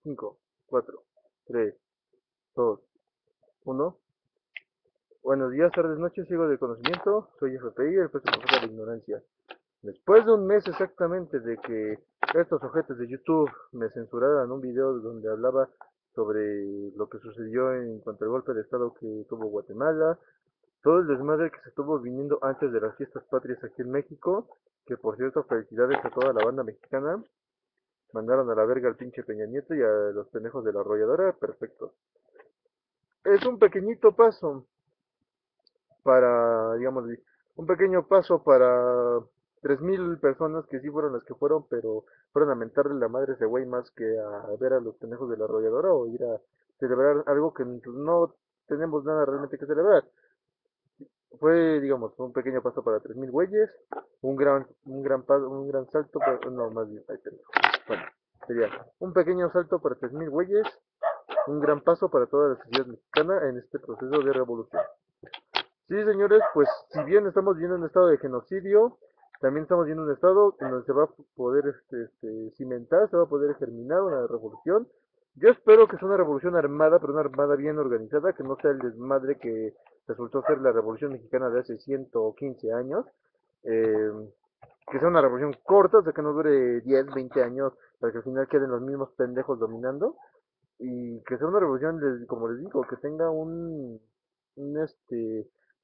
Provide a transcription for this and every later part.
5, 4, 3, 2, 1. Buenos días, tardes, noches, ciego de conocimiento. Soy FPI, el profesor de la ignorancia. Después de un mes exactamente de que estos ojetes de YouTube me censuraran un video donde hablaba sobre lo que sucedió en cuanto al golpe de estado que tuvo Guatemala, todo el desmadre que se estuvo viniendo antes de las fiestas patrias aquí en México, que por cierto, felicidades a toda la banda mexicana, mandaron a la verga al pinche Peña Nieto y a los pendejos de la arrolladora, perfecto. Es un pequeñito paso para, digamos, un pequeño paso para 3000 personas que sí fueron las que fueron, pero fueron a mentarle la madre a ese güey más que a ver a los pendejos de la arrolladora o ir a celebrar algo que no tenemos nada realmente que celebrar. Fue, digamos, un pequeño paso para 3000 güeyes, un gran salto, para, no, más bien, ahí tengo. Bueno, sería un pequeño salto para 3000 güeyes, un gran paso para toda la sociedad mexicana en este proceso de revolución. Sí, señores, pues si bien estamos viendo un estado de genocidio, también estamos viendo un estado en donde se va a poder cimentar, se va a poder germinar una revolución. Yo espero que sea una revolución armada, pero una armada bien organizada, que no sea el desmadre que resultó ser la revolución mexicana de hace 115 años. Eh, que sea una revolución corta, o sea, que no dure 10, 20 años, para que al final queden los mismos pendejos dominando. Y que sea una revolución, como les digo, que tenga un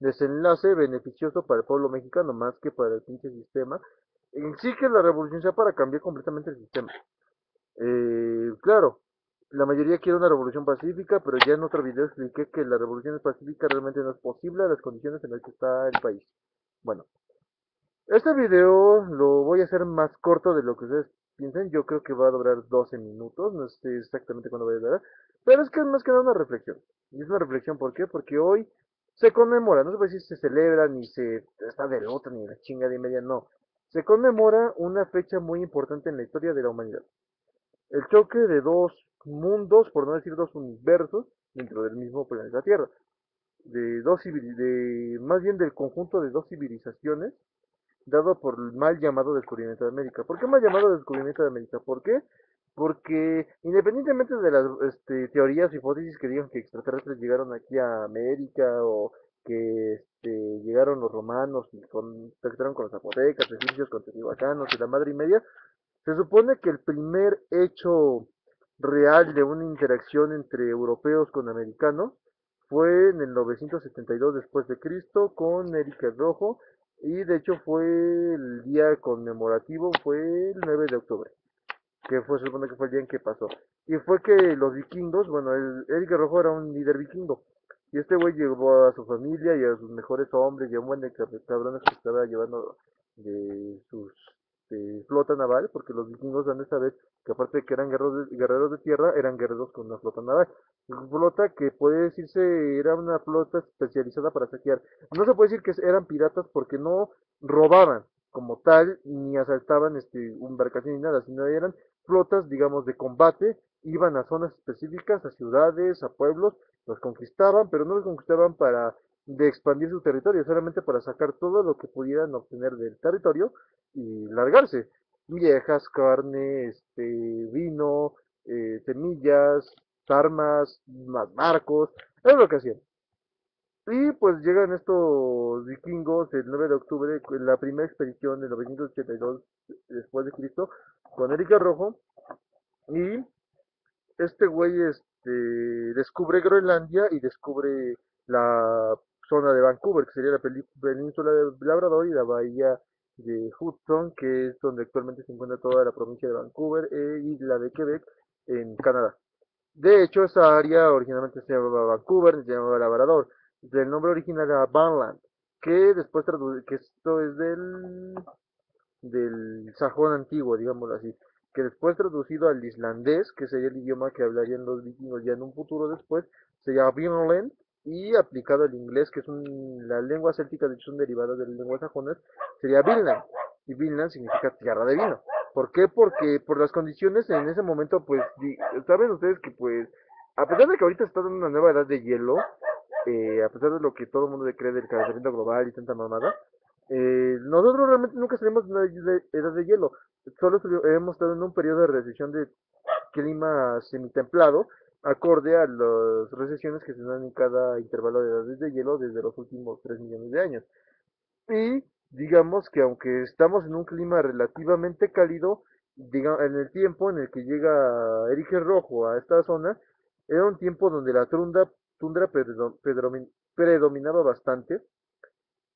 desenlace beneficioso para el pueblo mexicano más que para el pinche sistema. En sí que la revolución sea para cambiar completamente el sistema. Claro, la mayoría quiere una revolución pacífica, pero ya en otro video expliqué que la revolución pacífica realmente no es posible a las condiciones en las que está el país. Bueno, este video lo voy a hacer más corto de lo que ustedes piensen. Yo creo que va a durar 12 minutos. No sé exactamente cuándo va a durar. Pero es que es más que nada una reflexión. Y es una reflexión, ¿por qué? Porque hoy se conmemora. No se puede decir se celebra, ni se está de luto, ni la chinga de media. No. Se conmemora una fecha muy importante en la historia de la humanidad. El choque de dos mundos, por no decir dos universos, dentro del mismo planeta Tierra. Más bien del conjunto de dos civilizaciones dado por el mal llamado descubrimiento de América. ¿Por qué mal llamado descubrimiento de América? ¿Por qué? Porque independientemente de las teorías, hipótesis que digan que extraterrestres llegaron aquí a América o que llegaron los romanos y contactaron con los zapotecas, egipcios, con teotihuacanos y la madre y media, se supone que el primer hecho real de una interacción entre europeos con americanos fue en el 972 después de Cristo con Eric el Rojo y de hecho fue el día conmemorativo, fue el 9 de octubre, que fue, se supone que fue el día en que pasó. Y fue que los vikingos, bueno, Eric el Rojo era un líder vikingo, y este güey llevó a su familia y a sus mejores hombres y a un buen de cabrones que estaba llevando de sus flota naval, porque los vikingos dan esta vez que aparte de que eran guerreros de tierra, eran guerreros con una flota naval. Una flota que puede decirse era una flota especializada para saquear. No se puede decir que eran piratas porque no robaban como tal, ni asaltaban embarcaciones ni nada, sino eran flotas, digamos, de combate, iban a zonas específicas, a ciudades, a pueblos, los conquistaban, pero no los conquistaban para de expandir su territorio, solamente para sacar todo lo que pudieran obtener del territorio y largarse. Viejas, carne, vino, semillas, armas, más barcos, es lo que hacían. Y pues llegan estos vikingos el 9 de octubre, en la primera expedición de 982 después de Cristo, con Eric el Rojo, y este güey descubre Groenlandia y descubre la zona de Vancouver, que sería la península de Labrador y la bahía de Hudson, que es donde actualmente se encuentra toda la provincia de Vancouver y la de Quebec en Canadá. De hecho, esa área originalmente se llamaba Vancouver, se llamaba Labrador. El nombre original era Vanland, que después que esto es del sajón antiguo, digámoslo así, que después traducido al islandés, que sería el idioma que hablarían los vikingos ya en un futuro después, se llama Vinland, y aplicado al inglés, que es la lengua céltica, de hecho son derivadas de las lenguas sajonas, sería Vinland, y Vinland significa tierra de vino. ¿Por qué? Porque por las condiciones en ese momento, pues, saben ustedes que pues, a pesar de que ahorita está en una nueva edad de hielo, a pesar de lo que todo el mundo cree del calentamiento global y tanta mamada, nosotros realmente nunca salimos de una edad de hielo. Solo hemos estado en un periodo de recesión de clima semitemplado, acorde a las recesiones que se dan en cada intervalo de edades de hielo desde los últimos 3 millones de años. Y digamos que aunque estamos en un clima relativamente cálido, en el tiempo en el que llega Eric el Rojo a esta zona, era un tiempo donde la tundra predominaba bastante,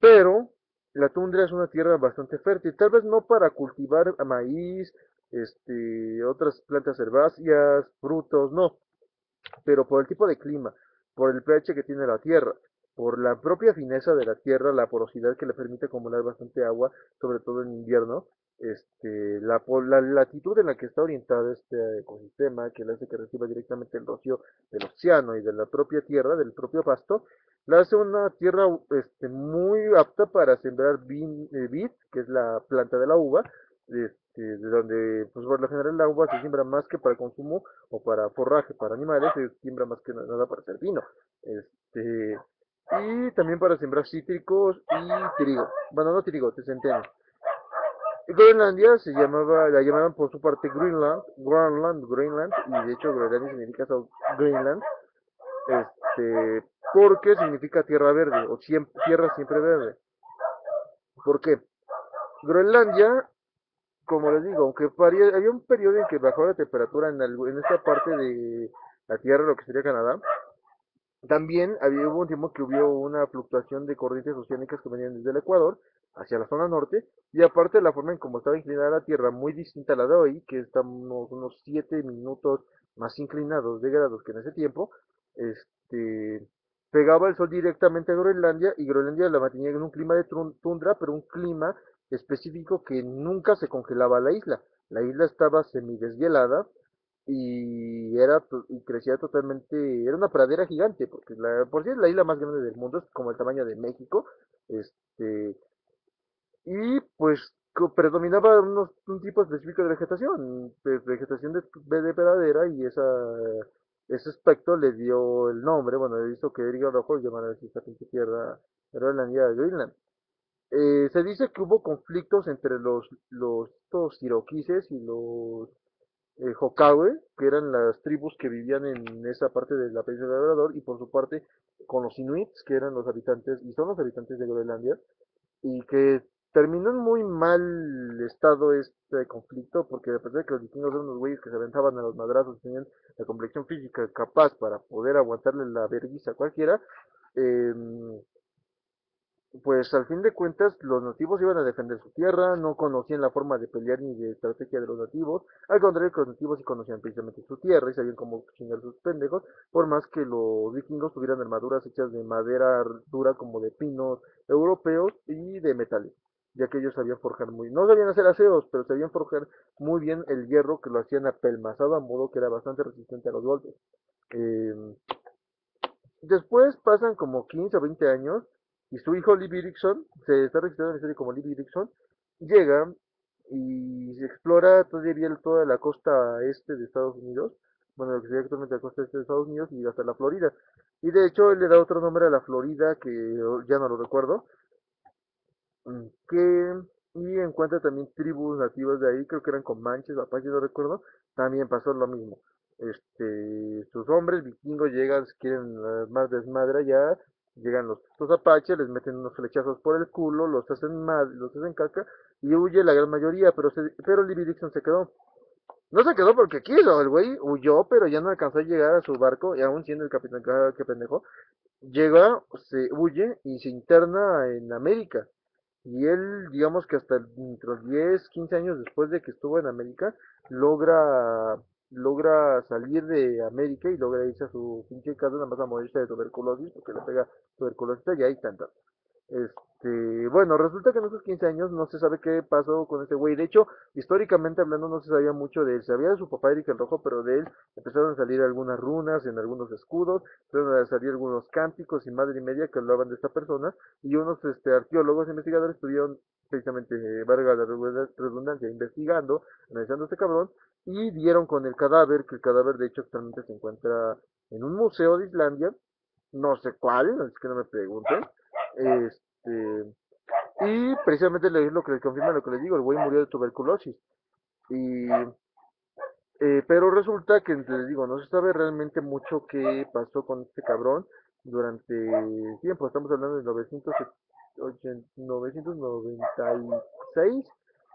pero la tundra es una tierra bastante fértil, tal vez no para cultivar maíz, otras plantas herbáceas, frutos, no, pero por el tipo de clima, por el pH que tiene la tierra, por la propia fineza de la tierra, la porosidad que le permite acumular bastante agua, sobre todo en invierno, la latitud en la que está orientado este ecosistema, que le hace que reciba directamente el rocío del océano y de la propia tierra, del propio pasto, la hace una tierra muy apta para sembrar vid, que es la planta de la uva, de donde pues por lo general la uva se siembra más que para consumo o para forraje para animales, se siembra más que nada para hacer vino. Este, y también para sembrar cítricos y trigo. Bueno, no trigo, te centeno. Groenlandia la llamaban por su parte Greenland, y de hecho Groenlandia significa South Greenland, porque significa tierra verde, o tierra siempre verde. ¿Por qué? Groenlandia, como les digo, aunque había un periodo en que bajó la temperatura en esta parte de la tierra, lo que sería Canadá, también hubo un tiempo que hubo una fluctuación de corrientes oceánicas que venían desde el Ecuador hacia la zona norte, y aparte la forma en cómo estaba inclinada la Tierra, muy distinta a la de hoy, que estamos unos 7 minutos más inclinados de grados que en ese tiempo, este, pegaba el sol directamente a Groenlandia, y Groenlandia la mantenía en un clima de tundra, pero un clima específico que nunca se congelaba la isla. La isla estaba semideshielada, y crecía totalmente, era una pradera gigante, porque por sí es la isla más grande del mundo, es como el tamaño de México, este, y pues predominaba un tipo específico de vegetación, vegetación de pradera, y ese aspecto le dio el nombre, bueno, hizo que Eric Rojo llamara así esta pinche tierra Groenlandia de Greenland. Se dice que hubo conflictos entre estos iroquises y los Hokawe, que eran las tribus que vivían en esa parte de la península de Labrador, y por su parte con los Inuits, que eran los habitantes, y son los habitantes de Groenlandia, y que terminó en muy mal estado este conflicto, porque a pesar de que los vikingos eran unos güeyes que se aventaban a los madrazos, tenían la complexión física capaz para poder aguantarle la vergüenza a cualquiera, eh, pues al fin de cuentas los nativos iban a defender su tierra, no conocían la forma de pelear ni de estrategia de los nativos, al contrario que los nativos sí conocían precisamente su tierra y sabían cómo chingar sus pendejos, por más que los vikingos tuvieran armaduras hechas de madera dura como de pinos europeos y de metales, ya que ellos sabían forjar no sabían hacer aseos, pero sabían forjar muy bien el hierro, que lo hacían apelmazado a modo que era bastante resistente a los golpes. Eh, Después pasan como 15 o 20 años, y su hijo Lee Erickson, se está registrado en la serie como Lee Erickson, llega y se explora todavía toda la costa este de Estados Unidos, bueno, lo que sería actualmente la costa este de Estados Unidos, y hasta la Florida. Y de hecho él le da otro nombre a la Florida que ya no lo recuerdo, que y encuentra también tribus nativas de ahí, creo que eran comanches, apaches, no recuerdo, también pasó lo mismo. Sus hombres vikingos llegan, quieren más desmadre allá, llegan estos apaches, les meten unos flechazos por el culo, los hacen caca, y huye la gran mayoría, pero Libby Dixon se quedó. No se quedó porque quiso, el güey huyó, pero ya no alcanzó a llegar a su barco, y aún siendo el capitán, que pendejo, llega, se huye y se interna en América. Y él, digamos que hasta dentro de 10, 15 años después de que estuvo en América, logra salir de América y logra irse a su pinche casa, nada más a morirse de tuberculosis, porque le pega tuberculosis allá y tanta. Bueno, resulta que en esos 15 años no se sabe qué pasó con este güey. De hecho, históricamente hablando, no se sabía mucho de él. Se sabía de su papá Eric el Rojo, pero de él empezaron a salir algunas runas en algunos escudos, empezaron a salir algunos cánticos y madre y media que hablaban de esta persona. Y unos arqueólogos investigadores estuvieron precisamente, valga la redundancia, investigando, analizando a este cabrón, y dieron con el cadáver, que el cadáver de hecho actualmente se encuentra en un museo de Islandia, no sé cuál, es que no me pregunten. Y precisamente es lo que les confirma lo que les digo, el güey murió de tuberculosis. Y Pero resulta que, les digo, no se sabe realmente mucho qué pasó con este cabrón durante tiempo. Estamos hablando de 996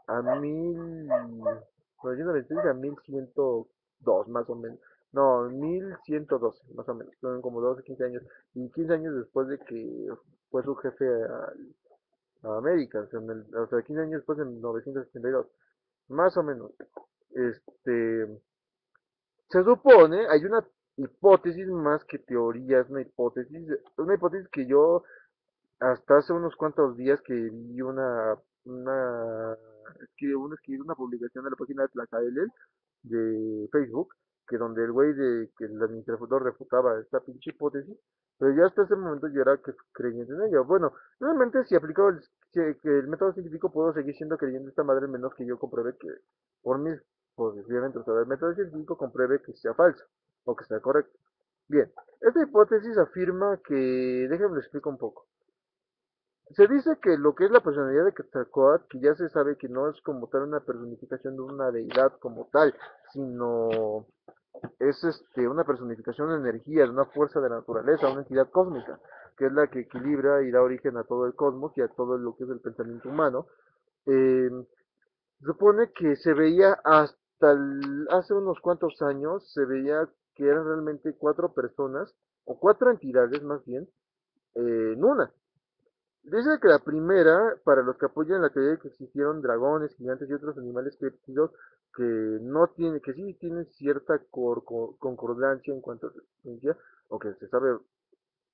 a 1996 a 1102 más o menos. No, 1112 más o menos. Son como 12, 15 años. Y 15 años después de que fue su jefe a América. O sea, 15 años después, en 982 más o menos. Este, Se supone, hay una hipótesis más que teoría, es una hipótesis que yo hasta hace unos cuantos días que vi escribí una publicación de la página de Tlacaelel de Facebook, que donde el güey que el administrador refutaba esta pinche hipótesis, pero ya hasta ese momento yo era creyente en ella. Bueno, realmente si aplico que el método científico puedo seguir siendo creyente de esta madre menos que yo compruebe que por mis, pues obviamente, o sea, el método científico compruebe que sea falso o que sea correcto. Bien, esta hipótesis afirma que, déjenme lo explico un poco. Se dice que lo que es la personalidad de Quetzalcóatl, que ya se sabe que no es como tal una personificación de una deidad como tal, sino es una personificación de energía, de una fuerza de la naturaleza, una entidad cósmica, que es la que equilibra y da origen a todo el cosmos y a todo lo que es el pensamiento humano. Eh, Supone que se veía hace unos cuantos años, se veía que eran realmente cuatro personas, o cuatro entidades más bien, en una. Dice que la primera, para los que apoyan la teoría de que existieron dragones, gigantes y otros animales créptidos que no tiene, que sí tienen cierta concordancia en cuanto a su existencia, o que se sabe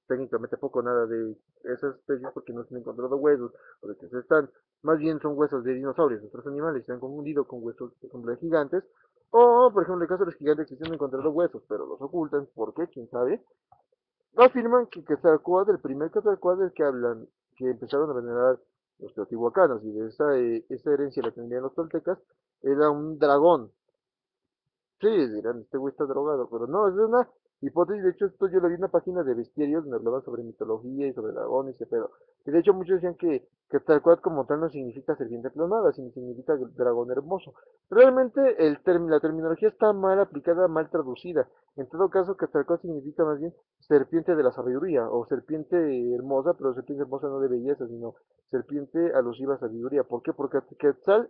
técnicamente poco o nada de esas especies porque no se han encontrado huesos, o de que se están, más bien son huesos de dinosaurios, otros animales se han confundido con huesos, por ejemplo, de gigantes, o por ejemplo, en el caso de los gigantes sí se han encontrado huesos, pero los ocultan, ¿por qué? ¿Quién sabe? Afirman que Quetzalcóatl, el primer Quetzalcóatl del que hablan, que empezaron a venerar los teotihuacanos, y de esa herencia la tendrían los toltecas, era un dragón. Sí, dirán, este güey está drogado, pero no, es una hipótesis. De hecho, esto yo lo vi en una página de bestiarios donde hablaban sobre mitología y sobre dragones y pero. Y de hecho, muchos decían que Quetzalcóatl como tal no significa serpiente plomada, sino significa dragón hermoso. Realmente la terminología está mal aplicada, mal traducida. En todo caso, Quetzalcóatl significa más bien serpiente de la sabiduría o serpiente hermosa, pero serpiente hermosa no de belleza, sino serpiente alusiva a sabiduría. ¿Por qué? Porque Quetzal,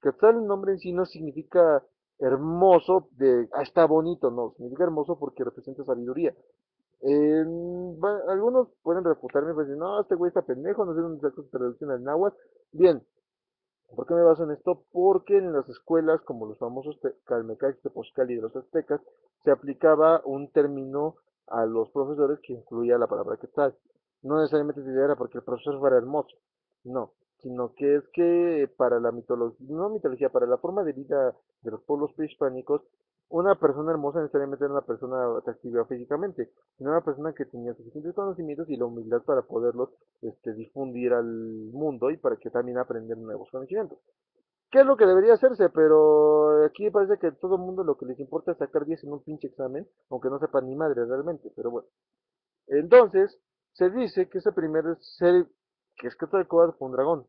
el nombre en sí no significa hermoso está bonito, no, significa hermoso porque representa sabiduría. Algunos pueden refutarme, pues decir, no, este güey está pendejo, no sé dónde sacó su traducción al náhuatl. Bien, ¿por qué me baso en esto? Porque en las escuelas, como los famosos Calmecac, Tepozcali de los aztecas, se aplicaba un término a los profesores que incluía la palabra quetzal. No necesariamente era porque el profesor fuera hermoso, no, sino que es que para la mitología, no mitología, para la forma de vida de los pueblos prehispánicos, una persona hermosa necesariamente era una persona atractiva físicamente, sino una persona que tenía suficientes conocimientos y la humildad para poderlos difundir al mundo y para que también aprender nuevos conocimientos. ¿Qué es lo que debería hacerse? Pero aquí parece que a todo el mundo lo que les importa es sacar 10 en un pinche examen, aunque no sepan ni madre realmente, pero bueno. Entonces, se dice que ese primer ser, que es Quetzalcóatl, fue un dragón.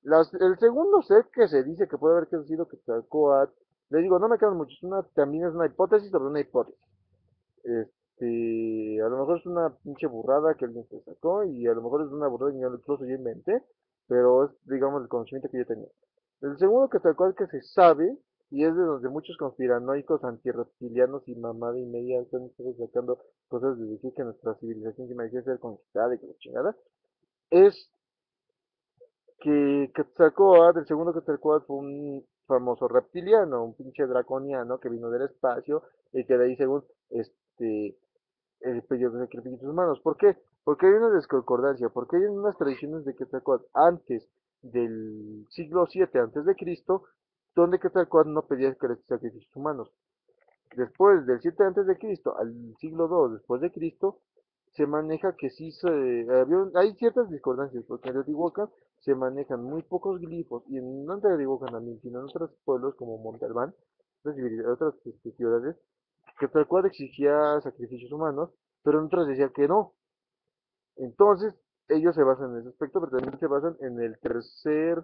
El segundo ser que se dice que puede haber que sido Quetzalcóatl, les digo, no me quedan muchos, también es una hipótesis sobre una hipótesis. A lo mejor es una pinche burrada que alguien se sacó y a lo mejor es una burrada que yo incluso yo inventé, pero es, digamos, el conocimiento que yo tenía. El segundo que tal cual que se sabe, y es de donde muchos conspiranoicos antirreptilianos y mamada y media están sacando cosas de decir que nuestra civilización se merecía ser conquistada y que la chingada, es que Quetzalcóatl, el segundo Quetzalcóatl fue un famoso reptiliano, un pinche draconiano que vino del espacio y que de ahí según este periodo de sacrificios humanos. ¿Por qué? Porque hay una desconcordancia, porque hay unas tradiciones de Quetzalcóatl antes del siglo VII antes de Cristo, donde Quetzalcóatl no pedía sacrificios humanos. Después del 7 antes de Cristo al siglo II después de Cristo, se maneja que sí hay ciertas discordancias, porque en Teotihuacán se manejan muy pocos glifos, y no en Teotihuacán también, sino en otros pueblos como Montalbán, otras ciudades, que tal cual exigía sacrificios humanos, pero en otras decía que no. Entonces, ellos se basan en ese aspecto, pero también se basan en el tercer,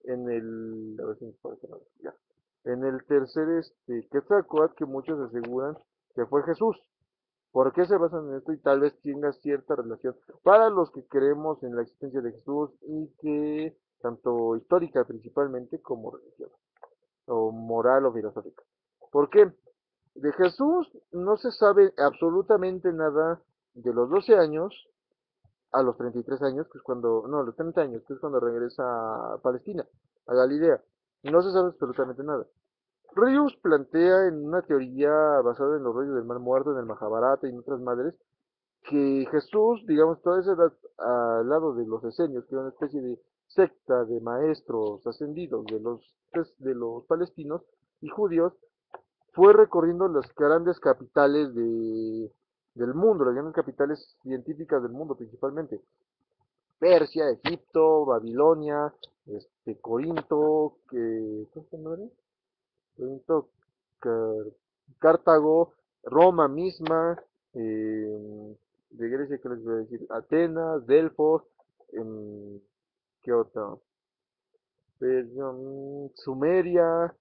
en el, a ver si me puedo ya. En el tercer Quetzalcóatl, que muchos aseguran que fue Jesús. ¿Por qué se basan en esto? Y tal vez tenga cierta relación para los que creemos en la existencia de Jesús y que, tanto histórica principalmente, como religiosa, o moral o filosófica. ¿Por qué? De Jesús no se sabe absolutamente nada de los 12 años a los 33 años, que es cuando, no, a los 30 años, que es cuando regresa a Palestina, a Galilea. No se sabe absolutamente nada. Rius plantea en una teoría basada en los rollos del Mar Muerto, en el Mahabharata y en otras madres, que Jesús, digamos, toda esa edad al lado de los esenios, que era una especie de secta de maestros ascendidos de los palestinos y judíos, fue recorriendo las grandes capitales del mundo, las grandes capitales científicas del mundo principalmente. Persia, Egipto, Babilonia, Corinto, ¿cómo se llama? Corinto, Cartago, Roma misma, de Grecia, ¿qué les voy a decir? Atenas, Delfos, ¿qué otra? Sumeria,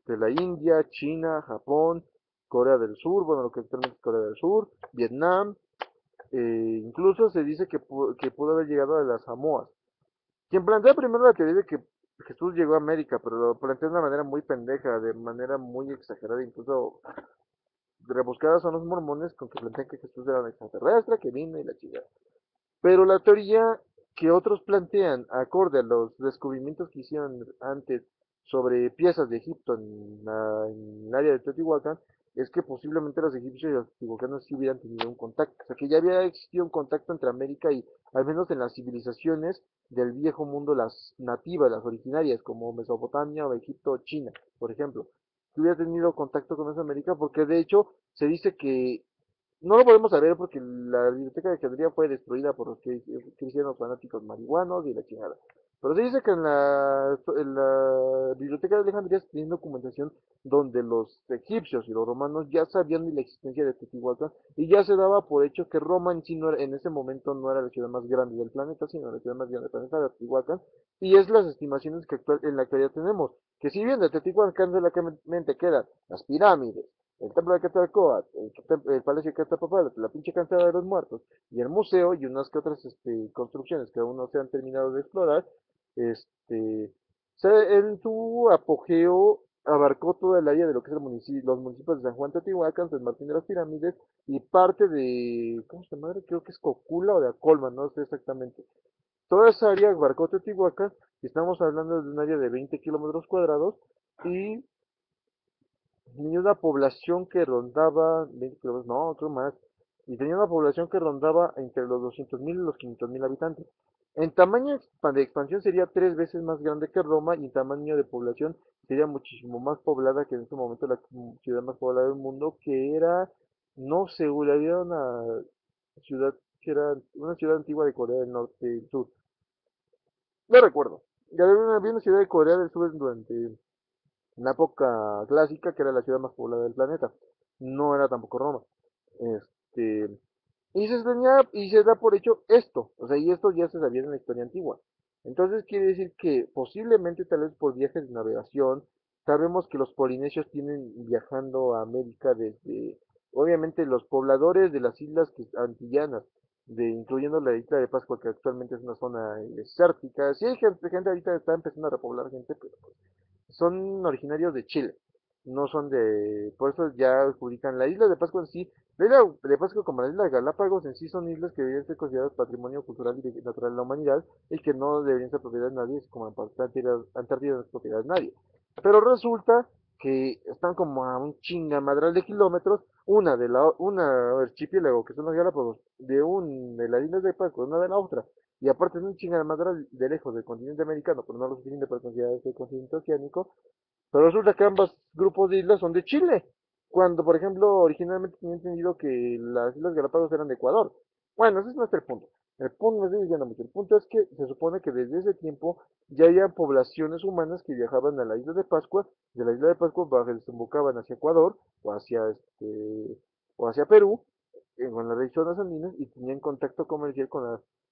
la India, China, Japón, Corea del Sur, bueno, lo que actualmente es Corea del Sur, Vietnam, incluso se dice que pudo haber llegado a las Samoas. Quien plantea primero la teoría de que Jesús llegó a América, pero lo plantea de una manera muy pendeja, de manera muy exagerada, incluso rebuscadas son los mormones con que plantean que Jesús era un extraterrestre, que vino y la chingada. Pero la teoría que otros plantean, acorde a los descubrimientos que hicieron antes sobre piezas de Egipto en el área de Teotihuacán, es que posiblemente los egipcios y los teotihuacanos sí hubieran tenido un contacto. O sea, que ya había existido un contacto entre América y, al menos en las civilizaciones del viejo mundo, las nativas, las originarias, como Mesopotamia o Egipto o China, por ejemplo, que hubiera tenido contacto con esa América, porque de hecho se dice que no lo podemos saber porque la biblioteca de Alejandría fue destruida por los cristianos fanáticos marihuanos y la chingada. Pero se dice que en la biblioteca de Alejandría tiene documentación donde los egipcios y los romanos ya sabían de la existencia de Teotihuacán y ya se daba por hecho que Roma en sí en ese momento no era la ciudad más grande del planeta, sino la ciudad más grande del planeta, era Teotihuacán, y es las estimaciones que en la actualidad tenemos, que si bien de Teotihuacán solamente quedan las pirámides, el templo de Quetzalcóatl, el palacio de Quetzalcóatl, la pinche cantera de los muertos, y el museo y unas que otras construcciones que aún no se han terminado de explorar, este, en su apogeo abarcó toda el área de lo que es los municipios de San Juan Teotihuacán, San Martín de las Pirámides y parte de, ¿cómo se llama? Creo que es Cocula o de Acolman, no sé exactamente. Toda esa área abarcó Teotihuacán y estamos hablando de un área de 20 kilómetros cuadrados y tenía una población que rondaba, 20 kilómetros, no, otro más, y tenía una población que rondaba entre los 200.000 y los 500.000 habitantes. En tamaño de expansión sería 3 veces más grande que Roma y en tamaño de población sería muchísimo más poblada que en este momento la ciudad más poblada del mundo, que era, no sé, había una ciudad que era una ciudad antigua de Corea del Norte y Sur. No recuerdo. Ya había una ciudad de Corea del Sur durante una época clásica que era la ciudad más poblada del planeta. No era tampoco Roma. Este, y se da por hecho esto, o sea, y esto ya se sabía en la historia antigua. Entonces quiere decir que posiblemente tal vez por viajes de navegación, sabemos que los polinesios tienen viajando a América desde, obviamente los pobladores de las islas antillanas, incluyendo la isla de Pascua, que actualmente es una zona desértica. Sí hay gente ahorita está empezando a repoblar gente, pero son originarios de Chile, no son por eso ya adjudican la isla de Pascua en sí, la isla de Pascua como la isla de Galápagos en sí son islas que deberían ser consideradas patrimonio cultural y natural de la humanidad y que no deberían ser propiedad de nadie, como Antártida no es propiedad de nadie. Pero resulta que están como a un chingamadral de kilómetros, una archipiélago que son los Galápagos, de las islas de Pascua, una de la otra, y aparte es un chingamadral de lejos del continente americano, pero no lo suficiente para considerarse el continente oceánico, pero resulta que ambos grupos de islas son de Chile, cuando por ejemplo originalmente tenía entendido que las Islas Galápagos eran de Ecuador. Bueno, ese no es el punto. El punto, me estoy diciendo mucho. El punto es que se supone que desde ese tiempo ya había poblaciones humanas que viajaban a la isla de Pascua, de la isla de Pascua desembocaban hacia Ecuador o hacia Perú, con las regiones andinas y tenían contacto comercial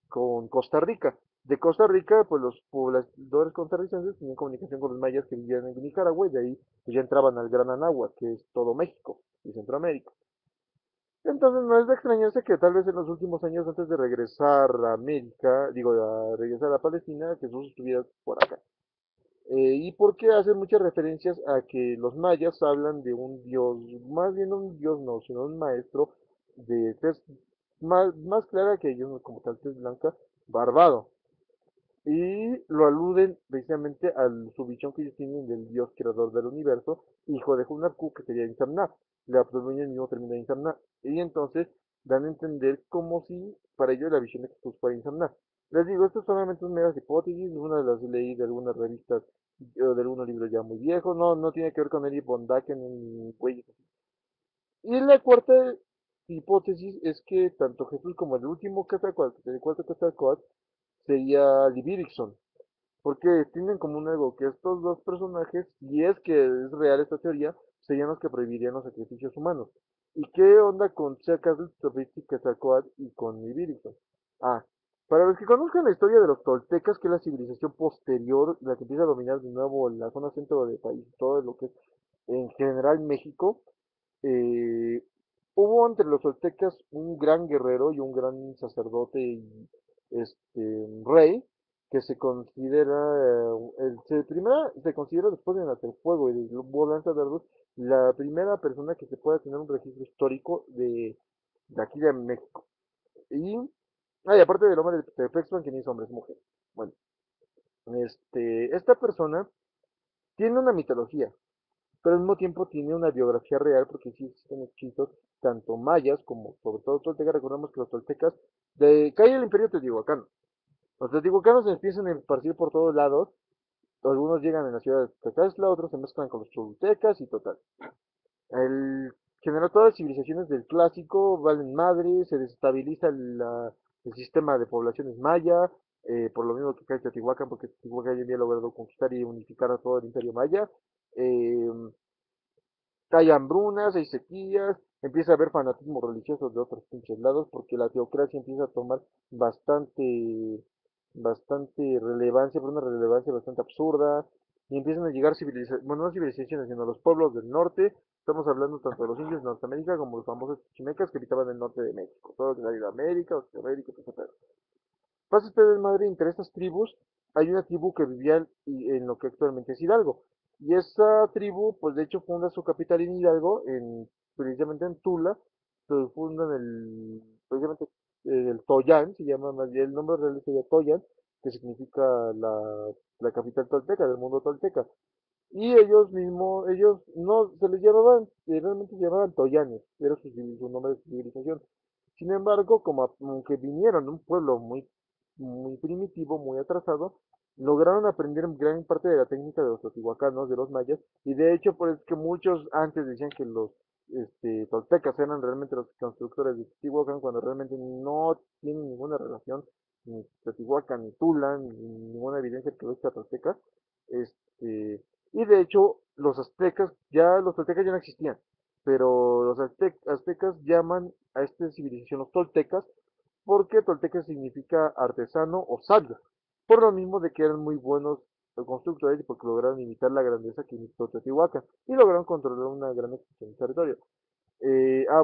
con Costa Rica. De Costa Rica, pues los pobladores costarricenses tenían comunicación con los mayas que vivían en Nicaragua y de ahí pues, ya entraban al Gran Anáhuac, que es todo México y Centroamérica. Entonces no es de extrañarse que tal vez en los últimos años antes de regresar a América, digo, a regresar a Palestina, Jesús estuviera por acá. ¿Y por qué hacen muchas referencias a que los mayas hablan de un dios, más bien un dios no, sino un maestro de tez más clara que ellos, como tal tez blanca, barbado? Y lo aluden precisamente a su visión que ellos tienen del dios creador del universo, hijo de Hunarku, que sería Insamna. Le atribuyen el mismo término de Insamna. Y entonces dan a entender como si para ellos la visión de Jesús fuera Insamna. Les digo, esto solamente son meras hipótesis, algunas las leí de algunas revistas o de algunos libros ya muy viejos, no tiene que ver con Eli von Däniken ni güeyes así. Y la cuarta hipótesis es que tanto Jesús como el último Quetzalcóatl, el cuarto Quetzalcóatl, sería Libirixon, porque tienen común algo que estos dos personajes, si es que es real esta teoría, serían los que prohibirían los sacrificios humanos. ¿Y qué onda con Chacazl, Topiti, Quetzalcóatl y con Ibirixon? Ah, para los que conozcan la historia de los toltecas, que es la civilización posterior, la que empieza a dominar de nuevo la zona centro del país, todo lo que es en general México, eh, hubo entre los toltecas un gran guerrero y un gran sacerdote y rey que se considera, primera se considera después de Fuego y de Lanza de Ardos, la primera persona que se pueda tener un registro histórico de aquí de México. Y, aparte del hombre de Pexman, que ni es hombre, es mujer. Bueno, esta persona tiene una mitología, pero al mismo tiempo tiene una biografía real porque sí existen escritos tanto mayas como sobre todo toltecas. Recordemos que los toltecas, cae el imperio teotihuacano. Los teotihuacanos se empiezan a esparcir por todos lados, algunos llegan en la ciudad de Tecaztla, otros se mezclan con los choltecas y total. El general, todas las civilizaciones del clásico valen madre, se desestabiliza el sistema de poblaciones maya, por lo mismo que cae Teotihuacán, porque Teotihuacán ya había logrado conquistar y unificar a todo el imperio maya. Eh, Hay hambrunas, hay sequías, empieza a haber fanatismo religioso de otros pinches lados, porque la teocracia empieza a tomar bastante relevancia, pero una relevancia bastante absurda, y empiezan a llegar civilizaciones, bueno, no civilizaciones, sino los pueblos del norte. Estamos hablando tanto de los indios de Norteamérica como los famosos chimecas que habitaban el norte de México, todo lo que es de América, Oceamérica, etc. Pasa este desmadre entre estas tribus. Hay una tribu que vivía en lo que actualmente es Hidalgo. Y esa tribu, pues de hecho funda su capital en Hidalgo, precisamente en Tula. Se fundan precisamente el Toyán, se llama más bien, el nombre real sería Toyán, que significa la capital tolteca, del mundo tolteca. Y ellos mismos, ellos no se les llamaban, realmente se llamaban Toyanes, era su nombre de civilización. Sin embargo, como aunque vinieron de un pueblo muy primitivo, muy atrasado, lograron aprender gran parte de la técnica de los teotihuacanos, de los mayas, y de hecho, por eso es que muchos antes decían que los toltecas eran realmente los constructores de Teotihuacán, cuando realmente no tienen ninguna relación, ni Teotihuacán, ni Tula, ni ninguna evidencia que lo sea tolteca. Este, y de hecho, los toltecas ya no existían, pero los aztecas llaman a esta civilización los toltecas porque tolteca significa artesano o sabio, por lo mismo de que eran muy buenos constructores y porque lograron imitar la grandeza que imitó Teotihuacán y lograron controlar una gran extensión de territorio.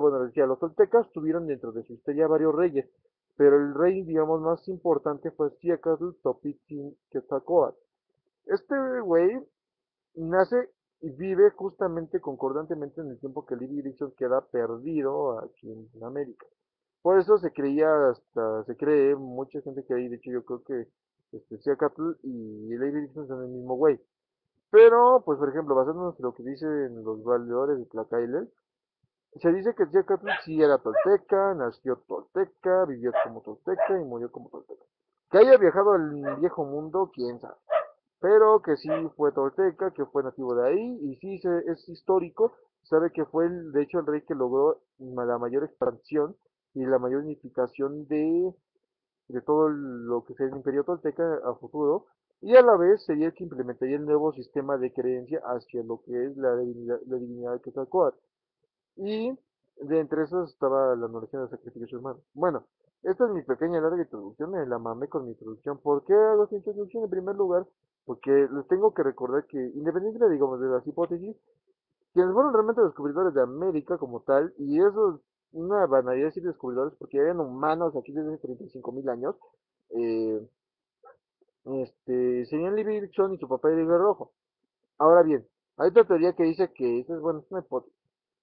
Bueno, decía, los toltecas tuvieron dentro de su historia varios reyes, pero el rey, digamos, más importante fue Ciacatl Topitzin Quetzalcóatl. Este güey nace y vive justamente concordantemente en el tiempo que Levi Dixon queda perdido aquí en América. Por eso se creía, hasta se cree, mucha gente que hay, de hecho yo creo que Seacatl y Levi Dixon son el mismo güey. Pero, pues por ejemplo, basándonos en lo que dicen los valedores de Tlacaile, se dice que Seacatl sí era tolteca, nació tolteca, vivió como tolteca y murió como tolteca. Que haya viajado al viejo mundo, quién sabe, pero que sí fue tolteca, que fue nativo de ahí, y sí es histórico, sabe que fue de hecho el rey que logró la mayor expansión y la mayor unificación de todo lo que sería el imperio tolteca a futuro, y a la vez sería el que implementaría el nuevo sistema de creencia hacia lo que es la divinidad de Quetzalcóatl. Y de entre esos estaba la adoración de sacrificios humanos. Bueno, Esta es mi pequeña larga introducción, me la mamé con mi introducción. ¿Por qué hago esta introducción? En primer lugar, porque les tengo que recordar que, independientemente, digamos, de las hipótesis, quienes fueron realmente descubridores de América como tal, y eso es una banalidad decir descubridores porque eran humanos aquí desde hace 35.000 años, eh, serían Livingston y su papá Eddie Rojo. Ahora bien, hay otra teoría que dice que, esta es, bueno, es una hipótesis,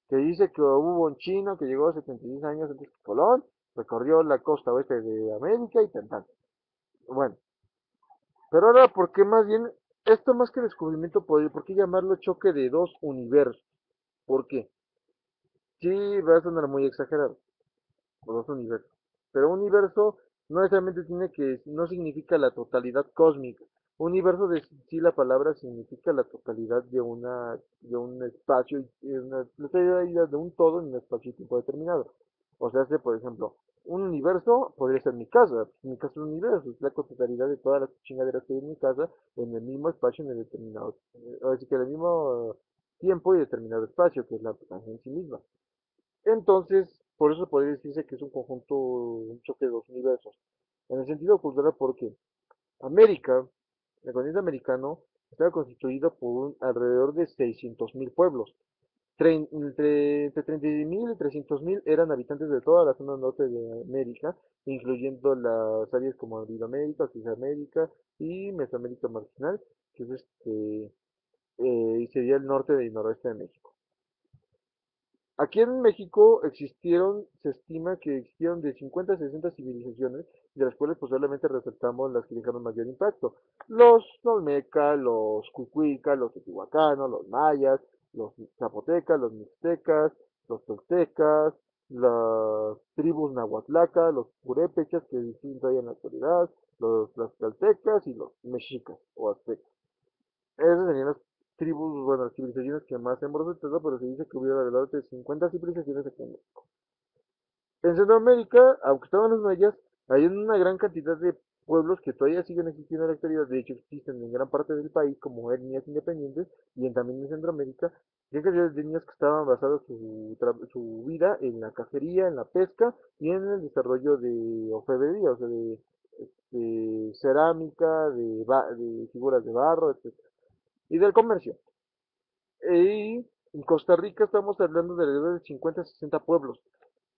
que dice que hubo un chino que llegó 76 años antes que Colón, recorrió la costa oeste de América y tal. Bueno, pero ahora, ¿por qué más bien, esto más que descubrimiento, por qué llamarlo choque de dos universos? ¿Por qué? Sí, va a sonar muy exagerado, o dos universos. Pero universo no necesariamente tiene que, no significa la totalidad cósmica. Universo de sí la palabra significa la totalidad de un espacio, la totalidad de un todo en un espacio y tiempo determinado. O sea, por ejemplo, un universo podría ser mi casa, mi casa es un universo, es la totalidad de todas las chingaderas que hay en mi casa en el mismo espacio, en el determinado, así que en el mismo tiempo y determinado espacio, que es la casa en sí misma. Entonces, por eso podría decirse que es un conjunto, un choque de dos universos. En el sentido cultural, porque América, el continente americano, estaba constituido por alrededor de 600.000 pueblos. Entre 30.000 y 300.000 eran habitantes de toda la zona norte de América, incluyendo las áreas como América, Sudamérica y Mesoamérica marginal, que es y sería el norte y noroeste de México. Aquí en México se estima que existieron de 50 a 60 civilizaciones, de las cuales pues solamente resaltamos las que dejaron mayor impacto. Los Olmeca, los Cuicuica, los Teotihuacanos, los Mayas, los Zapotecas, los Mixtecas, los Toltecas, las tribus Nahuatlaca, los Purépechas que existen todavía en la actualidad, los Tlaxcaltecas y los Mexicas o Aztecas. Esas serían las tribus, bueno, las civilizaciones que más hemos resaltado, pero se dice que hubiera alrededor de 50 civilizaciones aquí en México. En Centroamérica, aunque estaban las mayas, hay una gran cantidad de pueblos que todavía siguen existiendo en la actualidad, de hecho existen en gran parte del país como etnias independientes y también en Centroamérica, gran cantidad de etnias que estaban basadas su vida en la cacería, en la pesca y en el desarrollo de orfebrería, o sea, de cerámica, de figuras de barro, etcétera, y del comercio. Y en Costa Rica estamos hablando de alrededor de 50 a 60 pueblos.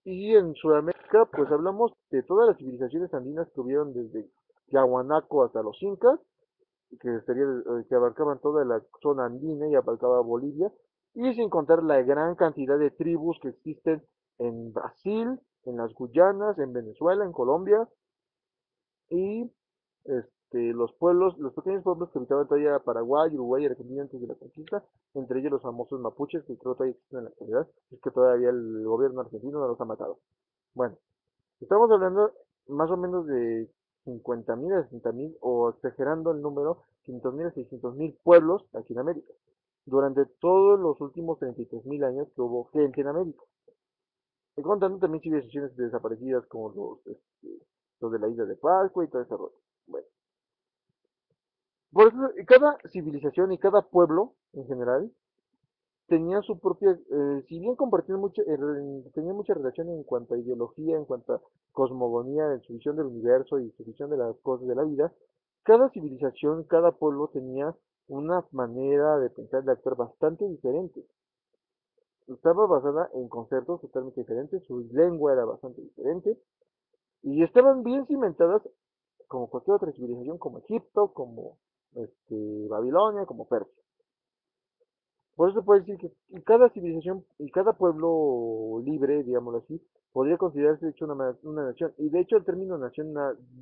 Y en Sudamérica, pues hablamos de todas las civilizaciones andinas que hubieron desde Tiahuanaco hasta los Incas, que abarcaban toda la zona andina y abarcaba Bolivia, y sin contar la gran cantidad de tribus que existen en Brasil, en las Guyanas, en Venezuela, en Colombia, y los pequeños pueblos que habitaban todavía Paraguay, Uruguay y Argentina antes de la conquista, entre ellos los famosos mapuches que creo todavía existen en la actualidad, es que todavía el gobierno argentino no los ha matado. Bueno, estamos hablando más o menos de 50.000 a 60.000, o exagerando el número, 500.000 a 600.000 pueblos aquí en América, durante todos los últimos 33.000 años que hubo gente en América. Y contando también civilizaciones desaparecidas como los de la isla de Pascua y todo ese rollo. Bueno, por eso cada civilización y cada pueblo en general tenía su propia, si bien compartían tenían mucha relación en cuanto a ideología, en cuanto a cosmogonía, en su visión del universo y su visión de las cosas de la vida, cada civilización, cada pueblo tenía una manera de pensar, de actuar bastante diferente. Estaba basada en conceptos totalmente diferentes, su lengua era bastante diferente y estaban bien cimentadas como cualquier otra civilización, como Egipto, como Babilonia, como Persia. Por eso puede decir que cada civilización y cada pueblo libre, digámoslo así, podría considerarse de hecho una nación. Y de hecho el término nación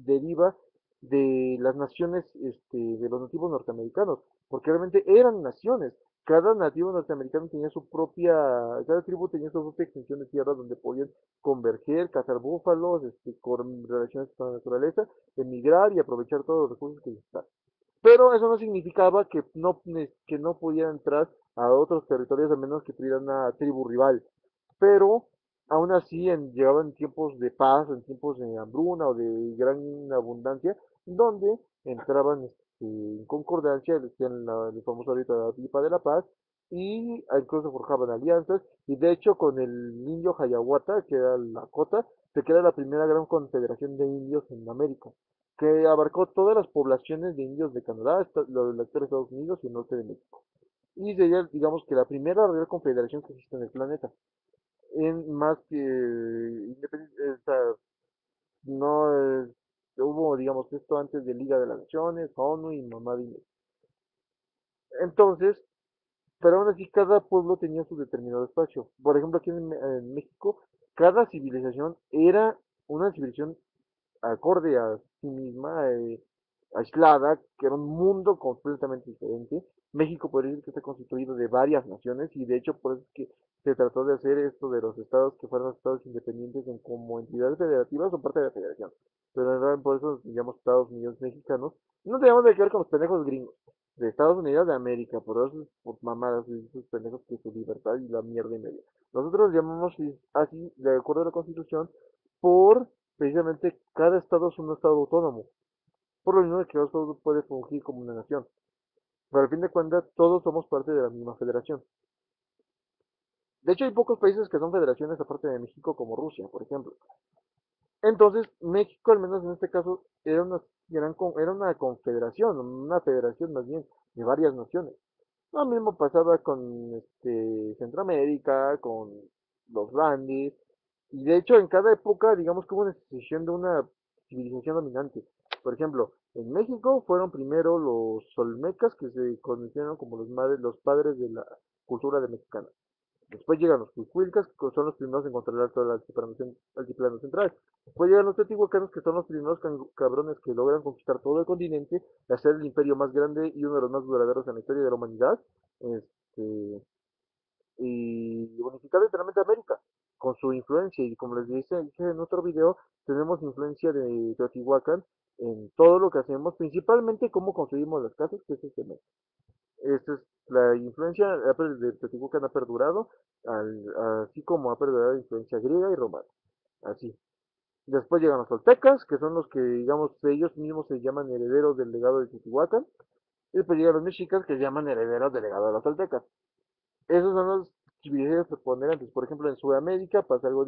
deriva de las naciones de los nativos norteamericanos, porque realmente eran naciones. Cada nativo norteamericano tenía su propia, cada tribu tenía su propia extensión de tierra donde podían converger, cazar búfalos, con relaciones con la naturaleza, emigrar y aprovechar todos los recursos que necesitaban. Pero eso no significaba que no pudieran entrar a otros territorios a menos que tuvieran una tribu rival. Pero aún así llegaban tiempos de paz, en tiempos de hambruna o de gran abundancia, donde entraban en concordancia, decían el famoso ahorita la Pipa de la Paz, y incluso forjaban alianzas, y de hecho con el indio Hiawatha, que era la Lakota, se crea la primera gran confederación de indios en América, que abarcó todas las poblaciones de indios de Canadá, los actuales Estados Unidos y el norte de México. Y sería, digamos, que la primera real confederación que existe en el planeta. En más que no hubo, digamos, esto antes de Liga de las Naciones, ONU y mamá dime. Entonces, pero aún así cada pueblo tenía su determinado espacio. Por ejemplo, aquí en México, cada civilización era una civilización acorde a sí misma, aislada, que era un mundo completamente diferente. México podría decir que está constituido de varias naciones y de hecho por eso es que se trató de hacer esto de los estados que fueran estados independientes en como entidades federativas o parte de la federación. Pero en realidad por eso nos llamamos Estados Unidos mexicanos. No tenemos de que ver con los pendejos gringos de Estados Unidos de América, por eso por mamadas y esos pendejos que su libertad y la mierda y media. Nosotros llamamos así, de acuerdo a la Constitución, por precisamente cada estado es un estado autónomo, por lo mismo que cada estado puede fungir como una nación. Pero al fin de cuentas, todos somos parte de la misma federación. De hecho, hay pocos países que son federaciones aparte de México, como Rusia, por ejemplo. Entonces, México, al menos en este caso, era una confederación, una federación más bien, de varias naciones. Lo mismo pasaba con Centroamérica, con los Andes, y de hecho en cada época, digamos que hubo una decisión de una civilización dominante. Por ejemplo, en México fueron primero los olmecas que se conocieron como los padres de la cultura de mexicana. Después llegan los cuicuilcas, que son los primeros en controlar todo el altiplano central. Después llegan los teotihuacanos, que son los primeros cabrones que logran conquistar todo el continente, hacer el imperio más grande y uno de los más duraderos en la historia de la humanidad, este, y unificar literalmente América, con su influencia. Y como dije en otro video, tenemos influencia de Teotihuacán en todo lo que hacemos, principalmente cómo construimos las casas, que es el cemento. Esta es la influencia de Teotihuacán ha perdurado, así como ha perdurado la influencia griega y romana. Así. Después llegan los toltecas, que son los que, digamos, ellos mismos se llaman herederos del legado de Teotihuacán. Y después llegan los mexicas, que se llaman herederos del legado de los toltecas. Esos son los civilizaciones preponderantes. Por ejemplo, en Sudamérica pasa algo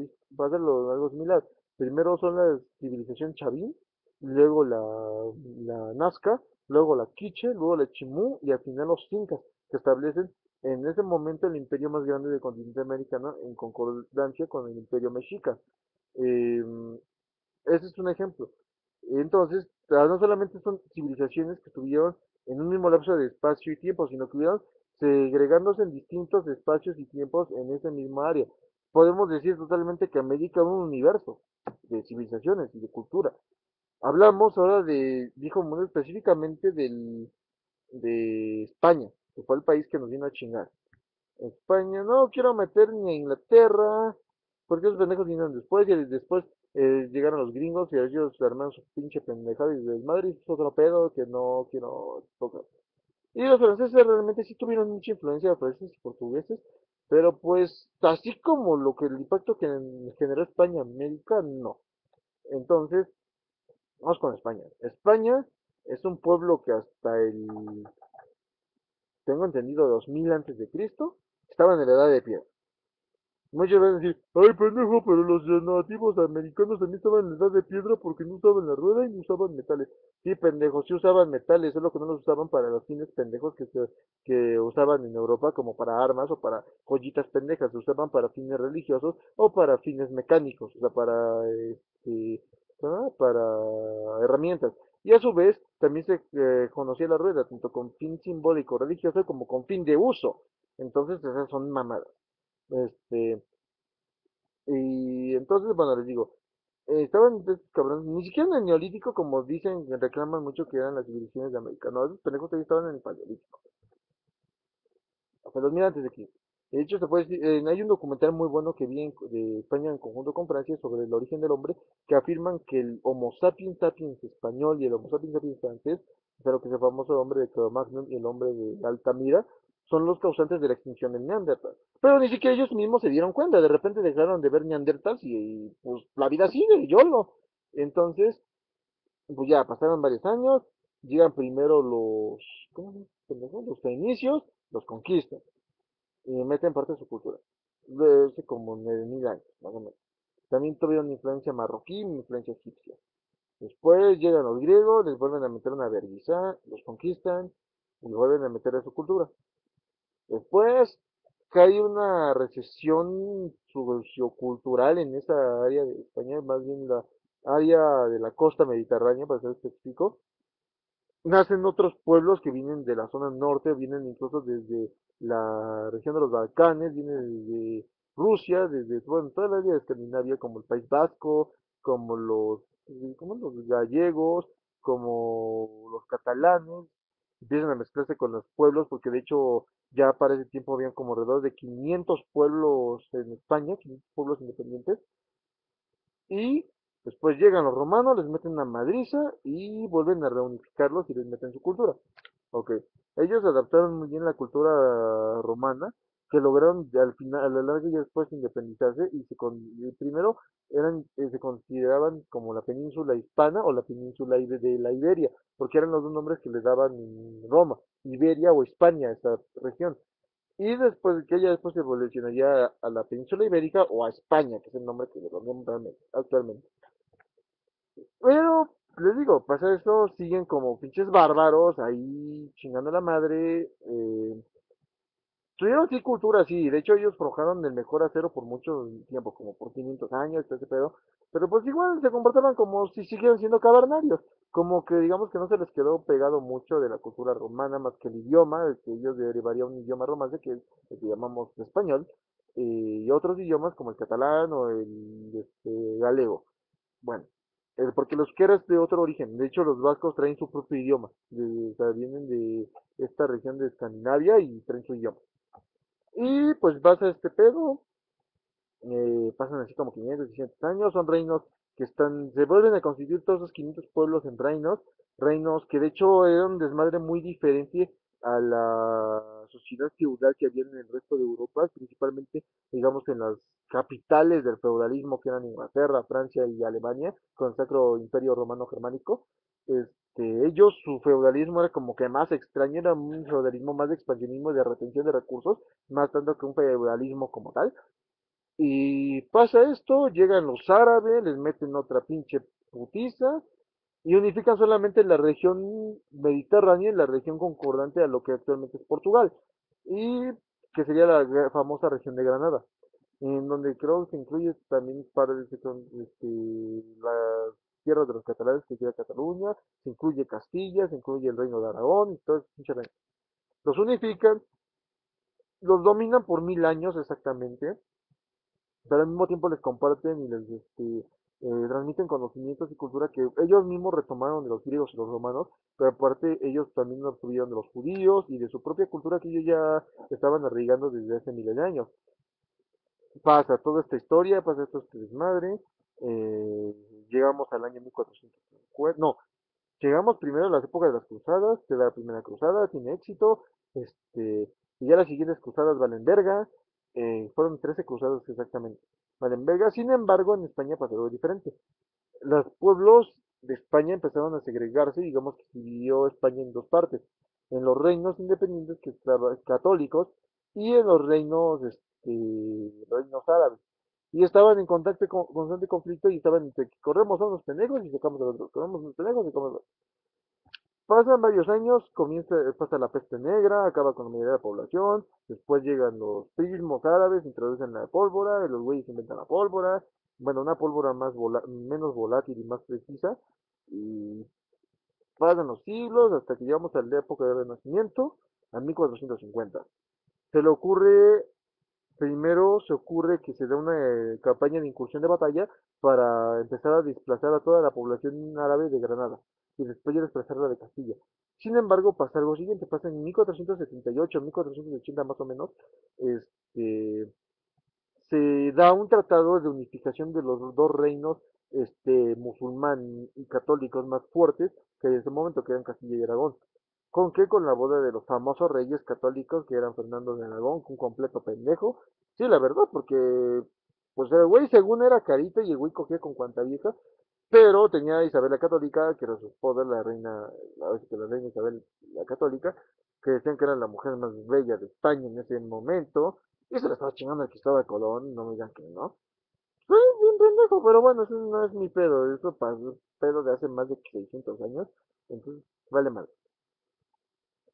similar. Primero son la civilización Chavín, luego la Nazca, luego la Quiche, luego la Chimú y al final los Incas, que establecen en ese momento el imperio más grande del continente americano en concordancia con el imperio mexica. Eh, Ese es un ejemplo. Entonces, no solamente son civilizaciones que estuvieron en un mismo lapso de espacio y tiempo, sino que estuvieron segregándose en distintos espacios y tiempos en esa misma área. Podemos decir totalmente que América es un universo de civilizaciones y de cultura. Hablamos ahora dijo muy específicamente de España, que fue el país que nos vino a chingar. España, no quiero meter ni a Inglaterra, porque esos pendejos vinieron después y después llegaron los gringos y ellos armaron su pinche pendejada y desmadre y es otro pedo que no quiero tocar. Y los franceses realmente sí tuvieron mucha influencia de franceses y portugueses, pero pues así como lo que el impacto que generó España en América, no. Entonces, vamos con España. España es un pueblo que hasta tengo entendido, 2000 antes de Cristo, estaba en la edad de piedra. Muchos van a decir, ay pendejo, pero los nativos americanos también estaban en la edad de piedra porque no usaban la rueda y no usaban metales. Sí, pendejos, sí usaban metales, solo que no los usaban para los fines pendejos que usaban en Europa como para armas o para joyitas pendejas, se usaban para fines religiosos o para fines mecánicos, o sea, para herramientas. Y a su vez también se conocía la rueda, tanto con fin simbólico religioso como con fin de uso. Entonces esas son mamadas. Este, y entonces, bueno, les digo, estaban estos cabrones, ni siquiera en el neolítico, como dicen, reclaman mucho que eran las civilizaciones de América. No, esos pendejos todavía estaban en el paleolítico, hasta 2000 antes de Cristo. De hecho, se puede decir, hay un documental muy bueno que vi de España en conjunto con Francia sobre el origen del hombre, que afirman que el Homo sapiens sapiens español y el Homo sapiens sapiens francés, o sea, lo que es el famoso hombre de Cro-Magnon y el hombre de Altamira, son los causantes de la extinción del Neandertal. Pero ni siquiera ellos mismos se dieron cuenta, de repente dejaron de ver Neandertals y pues la vida sigue, YOLO. Entonces, pues ya pasaron varios años, llegan primero ¿cómo se llama? Los fenicios, los conquistan. y meten parte de su cultura. De hace como 9000 años, más o menos. También tuvieron influencia marroquí, influencia egipcia. Después llegan los griegos, les vuelven a meter una vergüenza, los conquistan y vuelven a meter a su cultura. Después cae una recesión sociocultural en esa área de España, más bien la área de la costa mediterránea, para ser específico. Nacen otros pueblos que vienen de la zona norte, vienen incluso desde la región de los Balcanes, vienen desde Rusia, desde bueno, toda la área de Escandinavia, como el País Vasco, como como los gallegos, como los catalanes, empiezan a mezclarse con los pueblos, porque de hecho ya para ese tiempo habían como alrededor de 500 pueblos en España, 500 pueblos independientes, y después llegan los romanos, les meten una madriza y vuelven a reunificarlos y les meten su cultura. Ok, ellos adaptaron muy bien la cultura romana, que lograron al final, a la larga y después independizarse y primero se consideraban como la península hispana o la península de la Iberia, porque eran los dos nombres que le daban en Roma, Iberia o Hispania, esta región. Y después, que ya después evolucionaría a la península ibérica o a España, que es el nombre que le dan actualmente. Pero, les digo, pasa eso, siguen como pinches bárbaros ahí chingando a la madre. Tuvieron sí cultura, sí, de hecho ellos forjaron el mejor acero por mucho tiempo, como por 500 años, todo ese pedo. Pero pues igual se comportaban como si siguieran siendo cavernarios. Como que digamos que no se les quedó pegado mucho de la cultura romana más que el idioma, el que ellos derivaría un idioma romance que es el que llamamos español, y otros idiomas como el catalán o el galego. Bueno, porque los que eras de otro origen. De hecho, los vascos traen su propio idioma. O sea, vienen de esta región de Escandinavia y traen su idioma. Y pues pasa este pedo, pasan así como 500, 600 años, son reinos que se vuelven a constituir todos esos 500 pueblos en reinos que de hecho eran un desmadre muy diferente a la sociedad feudal que había en el resto de Europa, principalmente, digamos, en las capitales del feudalismo que eran Inglaterra, Francia y Alemania, con el Sacro Imperio Romano Germánico. Ellos, su feudalismo era como que más extraño, era un feudalismo más de expansionismo y de retención de recursos, más tanto que un feudalismo como tal. Y pasa esto, llegan los árabes, les meten otra pinche putiza y unifican solamente la región mediterránea y la región concordante a lo que actualmente es Portugal, y que sería la famosa región de Granada, en donde creo que incluye también parte de las tierras de los catalanes, que sería Cataluña, se incluye Castilla, se incluye el reino de Aragón y todo ese pinche reino. Los unifican, los dominan por 1000 años exactamente, pero al mismo tiempo les comparten y les transmiten conocimientos y cultura que ellos mismos retomaron de los griegos y los romanos, pero aparte ellos también lo obtuvieron de los judíos y de su propia cultura que ellos ya estaban arraigando desde hace miles de años. Pasa toda esta historia, pasa esto este desmadre, eh, llegamos al año 1450, no, llegamos primero a las épocas de las cruzadas, se da la primera cruzada, tiene éxito, y ya las siguientes cruzadas valen verga, fueron 13 cruzadas exactamente, valen verga. Sin embargo, en España pasó algo diferente. Los pueblos de España empezaron a segregarse, digamos que se dividió España en dos partes, en los reinos independientes que estaban católicos y en los reinos árabes. Y estaban en contacto constante conflicto y estaban entre que corremos a unos pendejos y sacamos a otros, corremos a unos pendejos y sacamos a otros. Pasan varios años, pasa la peste negra, acaba con la mayoría de la población, después llegan los prismos árabes, introducen la pólvora, los güeyes inventan la pólvora, bueno, una pólvora menos volátil y más precisa, y pasan los siglos hasta que llegamos a la época del Renacimiento, a 1450. Se le ocurre Primero se ocurre que se da una campaña de incursión de batalla para empezar a desplazar a toda la población árabe de Granada y después ya desplazarla de Castilla. Sin embargo, pasa algo siguiente, pasa en 1478, 1480 más o menos, este, se da un tratado de unificación de los dos reinos musulmán y católicos más fuertes que en ese momento que eran Castilla y Aragón. ¿Con qué? Con la boda de los famosos reyes católicos que eran Fernando de Aragón, un completo pendejo. Sí, la verdad, porque pues el güey según era carita y el güey cogía con cuanta vieja, pero tenía a Isabel la Católica, que era su esposa, la reina Isabel la Católica, que decían que era la mujer más bella de España en ese momento, y se la estaba chingando a Cristóbal Colón, no me digan que no. Soy bien pendejo, pero bueno, eso no es mi pedo, eso pasó, pedo de hace más de 600 años, entonces vale mal.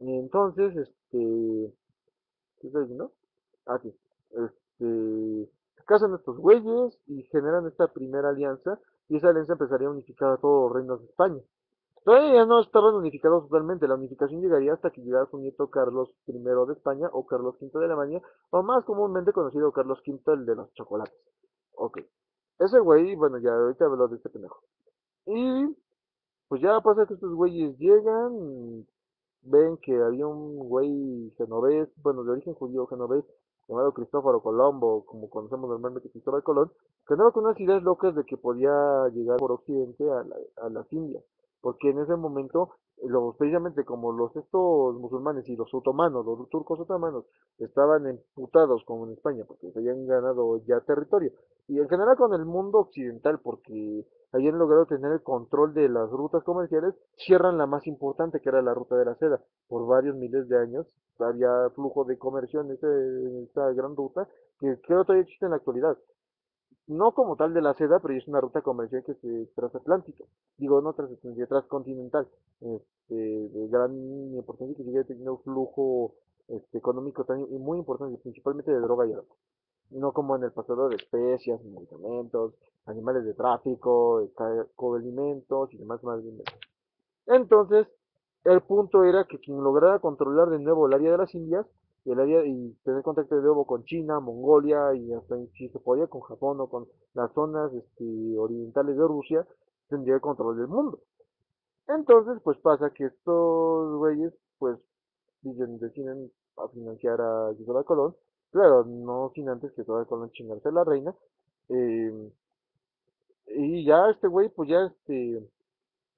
Y entonces, ¿qué estoy diciendo? Ah, sí. Se casan estos güeyes y generan esta primera alianza, y esa alianza empezaría a unificar a todos los reinos de España. Todavía no estaban unificados totalmente, la unificación llegaría hasta que llegara su nieto Carlos I de España o Carlos V de Alemania, o más comúnmente conocido Carlos V, el de los chocolates. Ok. Ese güey, bueno, ya ahorita hablo de este pendejo. Y pues ya pasa que estos güeyes llegan, ven que había un güey genovés, bueno, de origen judío genovés, llamado Cristóforo Colombo, como conocemos normalmente Cristóbal Colón, que andaba con unas ideas locas de que podía llegar por Occidente a las Indias, porque en ese momento, precisamente como los estos musulmanes y los otomanos, los turcos otomanos, estaban emputados como en España, porque se habían ganado ya territorio, y en general con el mundo occidental, porque habían logrado tener el control de las rutas comerciales, cierran la más importante, que era la ruta de la seda. Por varios miles de años había flujo de comercio en esta gran ruta, que creo todavía existe en la actualidad. No como tal de la seda, pero es una ruta comercial que es transatlántica. Digo, no transatlántica, transcontinental. De gran importancia, que sigue teniendo flujo económico también, y muy importante, principalmente de droga y armas, no como en el pasado de especias, medicamentos, animales de tráfico, coalimentos y demás más bien. Entonces, el punto era que quien lograra controlar de nuevo el área de las Indias y el área y tener contacto de nuevo con China, Mongolia y hasta si se podía con Japón o con las zonas orientales de Rusia, tendría el control del mundo. Entonces, pues pasa que estos güeyes, pues, deciden a financiar a Cristóbal Colón, claro, no sin antes que Cristóbal Colón chingarse a la reina, eh, y ya este güey, pues ya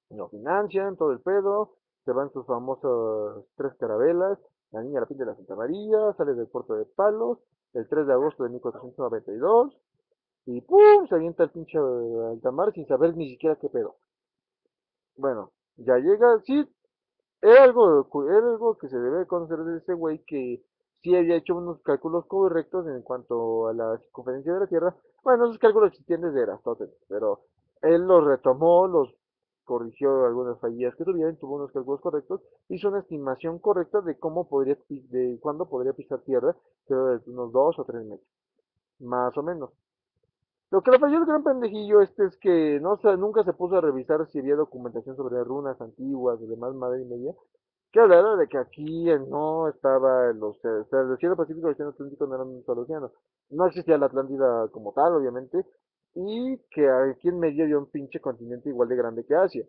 lo financian, todo el pedo, se van sus famosas tres carabelas, la niña la pinta de la Santa María, sale del puerto de Palos, el 3 de agosto de 1492, y ¡pum! Se avienta el pinche alta mar sin saber ni siquiera qué pedo. Bueno, ya llega, sí, era algo que se debe conocer de ese güey que sí había hecho unos cálculos correctos en cuanto a la circunferencia de la Tierra. Bueno, esos cálculos existían desde Aristóteles, pero él los retomó, los corrigió algunas fallas que tuvieron, tuvo unos cálculos correctos, hizo una estimación correcta de cómo podría, de cuándo podría pisar Tierra, creo de unos 2 o 3 metros, más o menos. Lo que le falló el gran pendejillo es que no, nunca se puso a revisar si había documentación sobre runas antiguas y demás madre y media, que hablara de que aquí no estaba o sea, el Océano Pacífico y el Océano Atlántico no eran un solo océano. No existía la Atlántida como tal, obviamente, y que aquí en medio había un pinche continente igual de grande que Asia.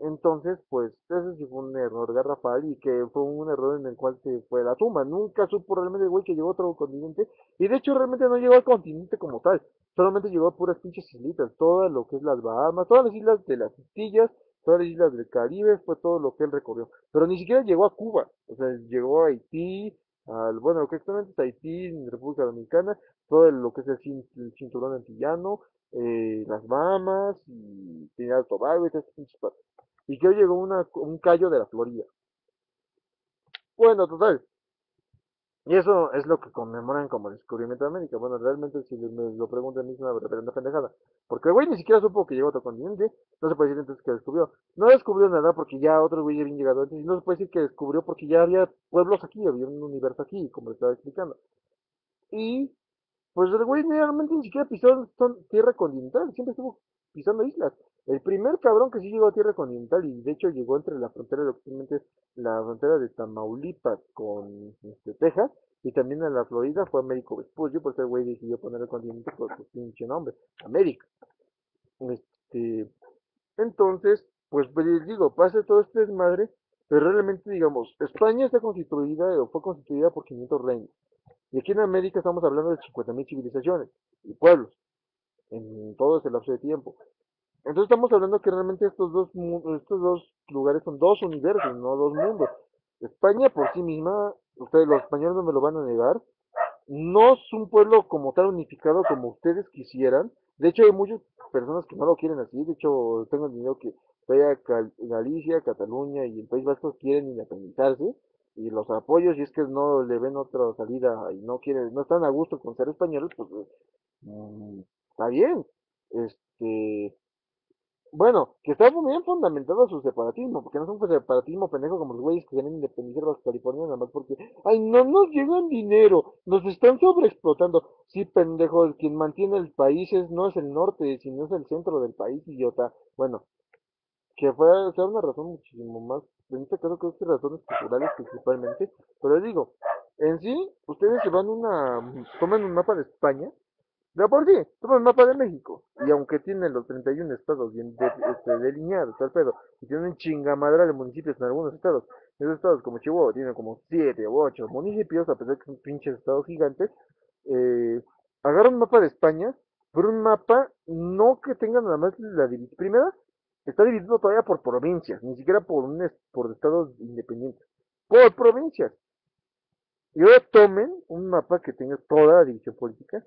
Entonces, pues, ese sí fue un error garrafal y que fue un error en el cual se fue la tumba. Nunca supo realmente el güey que llegó a otro continente, y de hecho realmente no llegó al continente como tal. Solamente llegó a puras pinches islitas, todo lo que es las Bahamas, todas las islas de las Antillas, todas las islas del Caribe, fue todo lo que él recorrió. Pero ni siquiera llegó a Cuba, o sea, llegó a Haití, bueno, lo que actualmente es Haití, República Dominicana, todo lo que es el cinturón antillano, las Bahamas y Trinidad y Tobago y todas estas pinches partes. Y que hoy llegó un callo de la Florida. Bueno, total, y eso es lo que conmemoran como el descubrimiento de América. Bueno, realmente si me lo preguntan es una reverenda pendejada. Porque el güey ni siquiera supo que llegó a otro continente. No se puede decir entonces que descubrió. No descubrió nada porque ya otros güeyes habían llegado antes. Y no se puede decir que descubrió porque ya había pueblos aquí, había un universo aquí, como le estaba explicando. Y pues el güey realmente ni siquiera pisó tierra continental, siempre estuvo pisando islas. El primer cabrón que sí llegó a tierra continental y de hecho llegó entre la frontera de actualmente la frontera de Tamaulipas con Texas y también en la Florida fue Américo Vespucci, por eso el güey decidió poner el continente por su pinche nombre, América. Este, entonces, pues les digo, pasa todo este desmadre, pero realmente digamos, España está constituida o fue constituida por 500 reinos. Y aquí en América estamos hablando de 50.000 civilizaciones y pueblos en todo ese lapso de tiempo. Entonces estamos hablando que realmente estos dos lugares son dos universos, no dos mundos. España por sí misma, ustedes los españoles no me lo van a negar, no es un pueblo como tal unificado como ustedes quisieran. De hecho hay muchas personas que no lo quieren así. De hecho tengo entendido que todavía Galicia, Cataluña y el País Vasco quieren independizarse. y los apoyo si es que no le ven otra salida y no quieren, no están a gusto con ser españoles, pues mm, está bien. Este, bueno, que está muy bien fundamentado su separatismo, porque no es un separatismo pendejo como los güeyes que quieren independizar Baja California nada más porque, ay, no nos llegan dinero, nos están sobreexplotando. Sí, pendejo, quien mantiene el país no es el norte, sino es el centro del país, idiota. Bueno, que fue, sea una razón muchísimo más, en este caso creo que razones culturales principalmente, pero les digo, en sí, ustedes se van toman un mapa de España, de por sí, toman un mapa de México, y aunque tiene los 31 estados bien delineados, tal pedo, y tiene un chingamadral de municipios en algunos estados, esos estados como Chihuahua tienen como 7 u 8 municipios, a pesar que son pinches estados gigantes, eh, agarra un mapa de España, pero un mapa no que tenga nada más la división. Primera, está dividido todavía por provincias, ni siquiera por estados independientes, por provincias. Y ahora tomen un mapa que tenga toda la división política.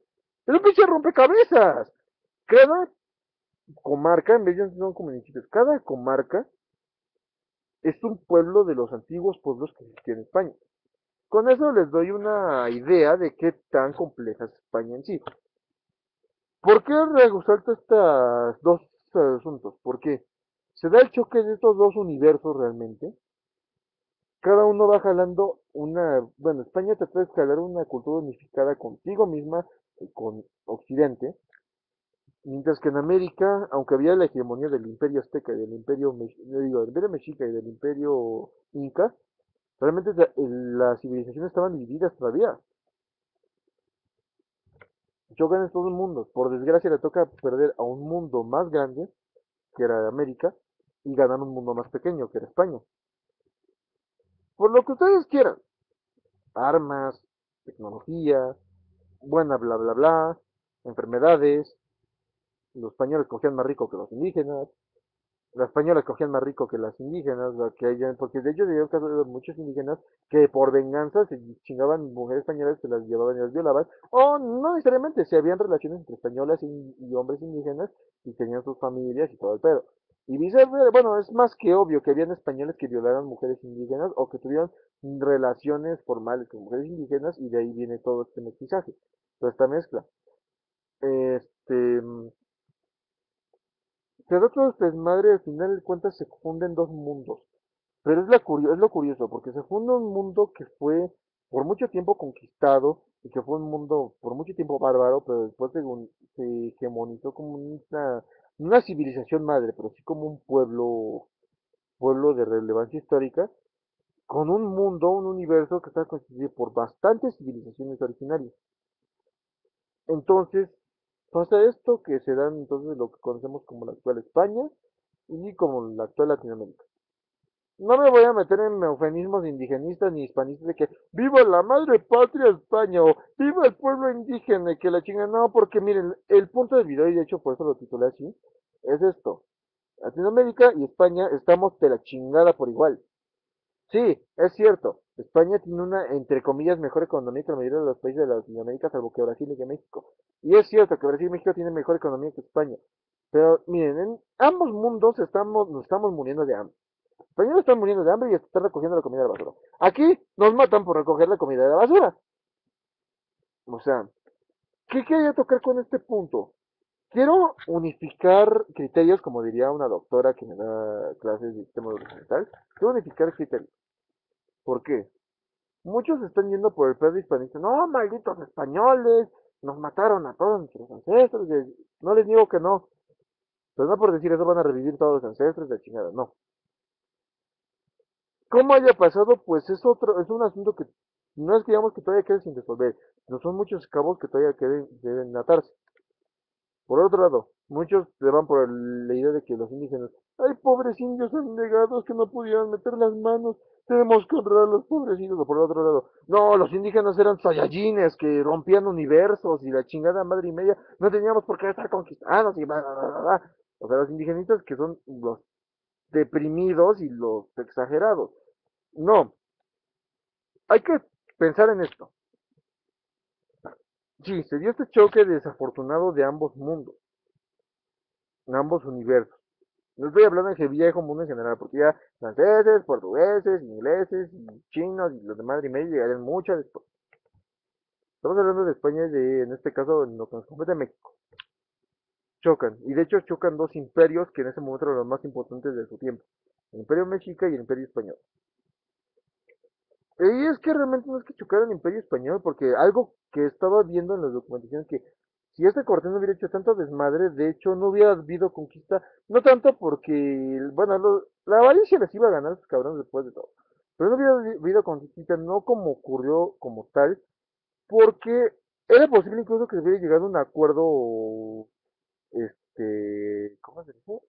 Es un pinche rompecabezas. Cada comarca, en vez de no como municipios, cada comarca es un pueblo de los antiguos pueblos que existían en España. Con eso les doy una idea de qué tan compleja es España en sí. ¿Por qué resalto estos dos asuntos? Porque se da el choque de estos dos universos realmente. Cada uno va jalando bueno, España trata de escalar una cultura unificada consigo misma y con Occidente, mientras que en América, aunque había la hegemonía del Imperio Azteca y del del Imperio Mexica y del Imperio Inca, realmente las civilizaciones estaban divididas todavía. Chocan estos dos mundos. Por desgracia le toca perder a un mundo más grande, que era América, y ganar un mundo más pequeño, que era España. Por lo que ustedes quieran, armas, tecnología, buena bla bla bla, enfermedades, los españoles cogían más rico que los indígenas, las españolas cogían más rico que las indígenas, porque de hecho dieron caso de muchos indígenas que por venganza se chingaban mujeres españolas, se las llevaban y las violaban, o no necesariamente, si habían relaciones entre españolas y hombres indígenas y tenían sus familias y todo el pedo. Y viceversa, bueno, es más que obvio que habían españoles que violaran mujeres indígenas o que tuvieron relaciones formales con mujeres indígenas y de ahí viene todo este mestizaje, toda esta mezcla. Este, se da todo este desmadre, al final de cuentas se funden dos mundos. Pero es lo curioso, porque se funda un mundo que fue por mucho tiempo conquistado y que fue un mundo por mucho tiempo bárbaro, pero después se hegemonizó como una civilización madre, pero sí como un pueblo de relevancia histórica, con un mundo, un universo que está constituido por bastantes civilizaciones originarias. Entonces, pasa esto que se dan entonces lo que conocemos como la actual España y como la actual Latinoamérica. No me voy a meter en eufemismos indigenistas ni hispanistas de que viva la madre patria España o viva el pueblo indígena y que la chinga. No, porque miren, el punto del video, y de hecho por eso lo titulé así, es esto. Latinoamérica y España estamos de la chingada por igual. Sí, es cierto. España tiene una, entre comillas, mejor economía que la mayoría de los países de Latinoamérica, salvo que Brasil y que México. Y es cierto que Brasil y México tienen mejor economía que España. Pero miren, en ambos mundos nos estamos muriendo de hambre. España están muriendo de hambre y están recogiendo la comida de la basura. Aquí nos matan por recoger la comida de la basura. O sea, ¿qué quería tocar con este punto? Quiero unificar criterios, como diría una doctora que me da clases de sistema documental. Quiero unificar criterios. ¿Por qué? Muchos están yendo por el pedo hispanista. No, malditos españoles, nos mataron a todos nuestros ancestros. No les digo que no. Pero no por decir eso van a revivir todos los ancestros de chingada. No. ¿Cómo haya pasado? Pues es un asunto que no es que digamos que todavía quede sin resolver. No son muchos cabos que todavía deben atarse. Por otro lado, muchos se van por la idea de que los indígenas, ay, pobres indios negados que no pudieron meter las manos, tenemos que honrar a los pobres indios. O por otro lado, no, los indígenas eran saiyajines que rompían universos y la chingada madre y media, no teníamos por qué estar conquistados y bla, bla, bla, bla. O sea, los indigenistas que son los deprimidos y los exagerados. No, hay que pensar en esto. Sí, se dio este choque desafortunado de ambos mundos, en ambos universos. No estoy hablando de viejo mundo en general, porque ya franceses, portugueses, ingleses, y chinos y los de madre y media llegarían mucho después. Estamos hablando de España y de, en este caso, en lo que nos compete México. Chocan, y de hecho chocan dos imperios que en ese momento eran los más importantes de su tiempo. El Imperio Mexica y el Imperio Español. Y es que realmente no es que chocara el Imperio Español, porque algo que estaba viendo en las documentaciones que si este Cortés no hubiera hecho tanto desmadre, de hecho no hubiera habido conquista, no tanto porque, bueno, la avaricia les iba a ganar a esos cabrones después de todo, pero no hubiera habido conquista, no como ocurrió como tal, porque era posible incluso que se hubiera llegado a un acuerdo, ¿cómo se dice?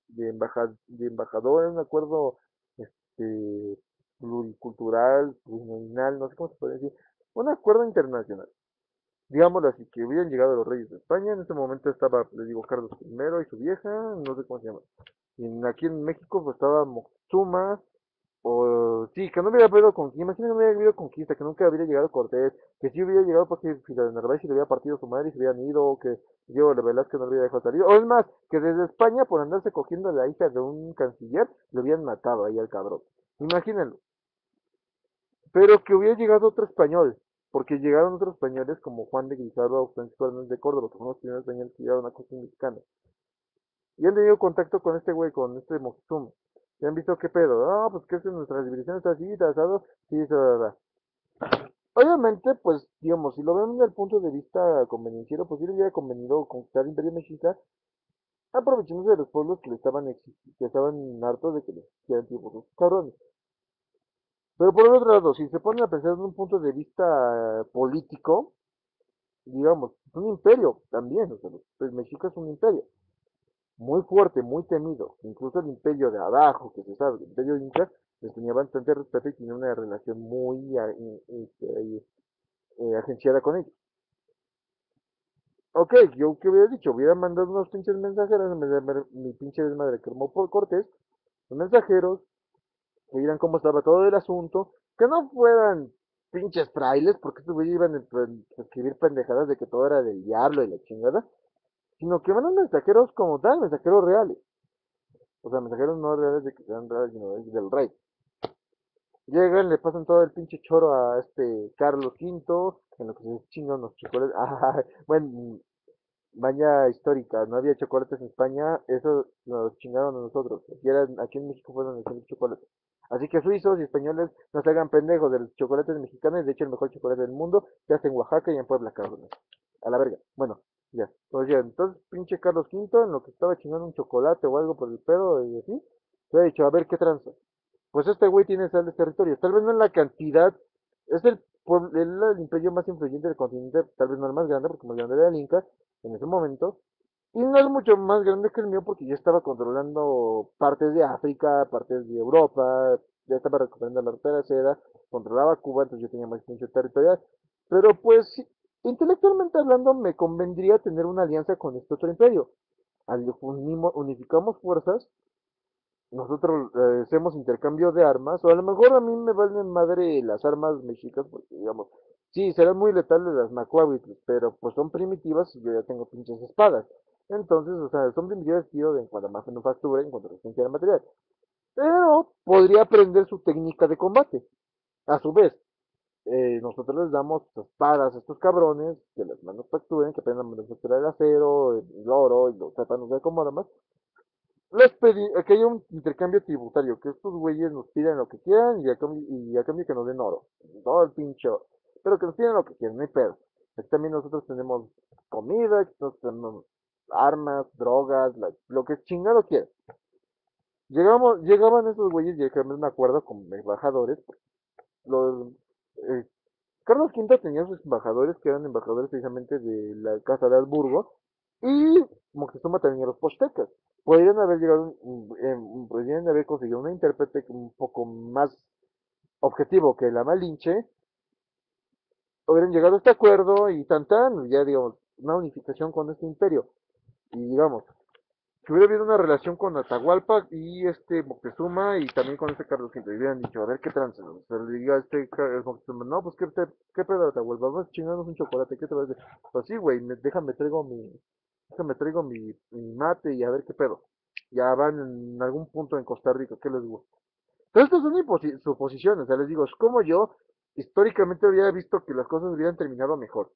De embajador, un acuerdo, pluricultural, plurinominal, no sé cómo se puede decir, un acuerdo internacional. Digámoslo así, que hubieran llegado los reyes de España, en ese momento estaba, les digo, Carlos I y su vieja, no sé cómo se llama. Y aquí en México pues estaba Moctezuma, o sí, que no hubiera habido conquista, imagínate que no hubiera habido conquista, que nunca hubiera llegado Cortés, que sí hubiera llegado porque Fidel de Narváez y le hubiera partido su madre y se hubieran ido, o que Diego de Velázquez no le hubiera dejado salir, o es más, que desde España por andarse cogiendo a la hija de un canciller, le hubieran matado ahí al cabrón. Imagínenlo. Pero que hubiera llegado otro español, porque llegaron otros españoles como Juan de Grijalva o Francisco Hernández de Córdoba, que fueron los primeros españoles que llegaron a la costa mexicana. Y han tenido contacto con este güey, con este Moctezuma. Y han visto qué pedo. No, pues que es que nuestra civilización está así, asado, sí, da. Obviamente, pues, digamos, si lo ven desde el punto de vista convenenciero, pues sí le hubiera convenido conquistar el Imperio Mexica, aprovechándose de los pueblos que le estaban que estaban hartos de que les quieran tipo sus cabrones. Pero por el otro lado, si se ponen a pensar desde un punto de vista político, digamos, es un imperio también, o sea, pues México es un imperio muy fuerte, muy temido, incluso el imperio de abajo, que se sabe, el imperio inca, les tenía bastante respeto y tenía una relación muy agenciada con ellos. Ok, yo qué hubiera dicho, hubiera mandado unos pinches mensajeros, en vez de mi pinche desmadre que armó por Cortés, los mensajeros, que vieran cómo estaba todo el asunto, que no fueran pinches frailes, porque estos güeyes iban a escribir pendejadas de que todo era del diablo y la chingada, sino que van mensajeros como tal, mensajeros reales. O sea, mensajeros no reales de que sean reales, sino del rey. Llegan, le pasan todo el pinche choro a este Carlos V, en lo que se chingan los chocolates. Ah, bueno, maña histórica, no había chocolates en España, eso nos chingaron a nosotros. Aquí en México fueron los chocolates. Así que suizos y españoles no se hagan pendejos de los chocolates mexicanos, de hecho el mejor chocolate del mundo se hace en Oaxaca y en Puebla, cabrón. A la verga. Bueno, ya. Entonces pinche Carlos V, en lo que estaba chingando un chocolate o algo por el pedo y así, se ha dicho, a ver qué tranza. Pues este güey tiene sales territorios, tal vez no en la cantidad, es el imperio más influyente del continente, tal vez no el más grande, porque más grande era el Inca en ese momento, y no es mucho más grande que el mío porque ya estaba controlando partes de África, partes de Europa, ya estaba recuperando la ruta de la seda, controlaba Cuba, entonces yo tenía más influencia territorial, pero pues intelectualmente hablando me convendría tener una alianza con este otro imperio. Unificamos fuerzas, nosotros hacemos intercambio de armas, o a lo mejor a mí me valen madre las armas mexicas, porque digamos, sí, serán muy letales las macuahuitles, pero pues son primitivas y yo ya tengo pinches espadas. Entonces, o sea, son primitivas tío, en cuanto a manufactura, en cuanto a resistencia de material. Pero podría aprender su técnica de combate. A su vez, nosotros les damos espadas a estos cabrones, que las manufacturen, que aprendan a manufacturar el acero, el oro, y lo sepan usar como armas, les pedí que haya un intercambio tributario, que estos güeyes nos pidan lo que quieran y a cambio que nos den oro. Todo el pinche oro. Pero que nos pidan lo que quieran, no hay pedo. Aquí también nosotros tenemos comida, aquí nosotros tenemos armas, drogas, lo que chingado quieran. Llegaban esos güeyes y llegaban a un acuerdo con embajadores. Los, eh, Carlos V tenía sus embajadores, que eran embajadores precisamente de la Casa de Habsburgo, y Moctezuma tenía los postecas. Podrían haber llegado, podrían haber conseguido un intérprete un poco más objetivo que la Malinche, hubieran llegado a este acuerdo y ya digamos, una unificación con este imperio. Y digamos, si hubiera habido una relación con Atahualpa y este Moctezuma y también con este Carlos V, y hubieran dicho, a ver qué trance, o sea, le diga a este Moctezuma, no, pues qué pedo Atahualpa, vamos a chingarnos un chocolate, ¿qué te parece? Pues sí, güey, déjame traigo mi mate y a ver qué pedo. ya van en algún punto en Costa Rica, ¿qué les gusta? Entonces, estas son suposiciones, o sea, les digo, es como yo históricamente había visto que las cosas hubieran terminado mejor.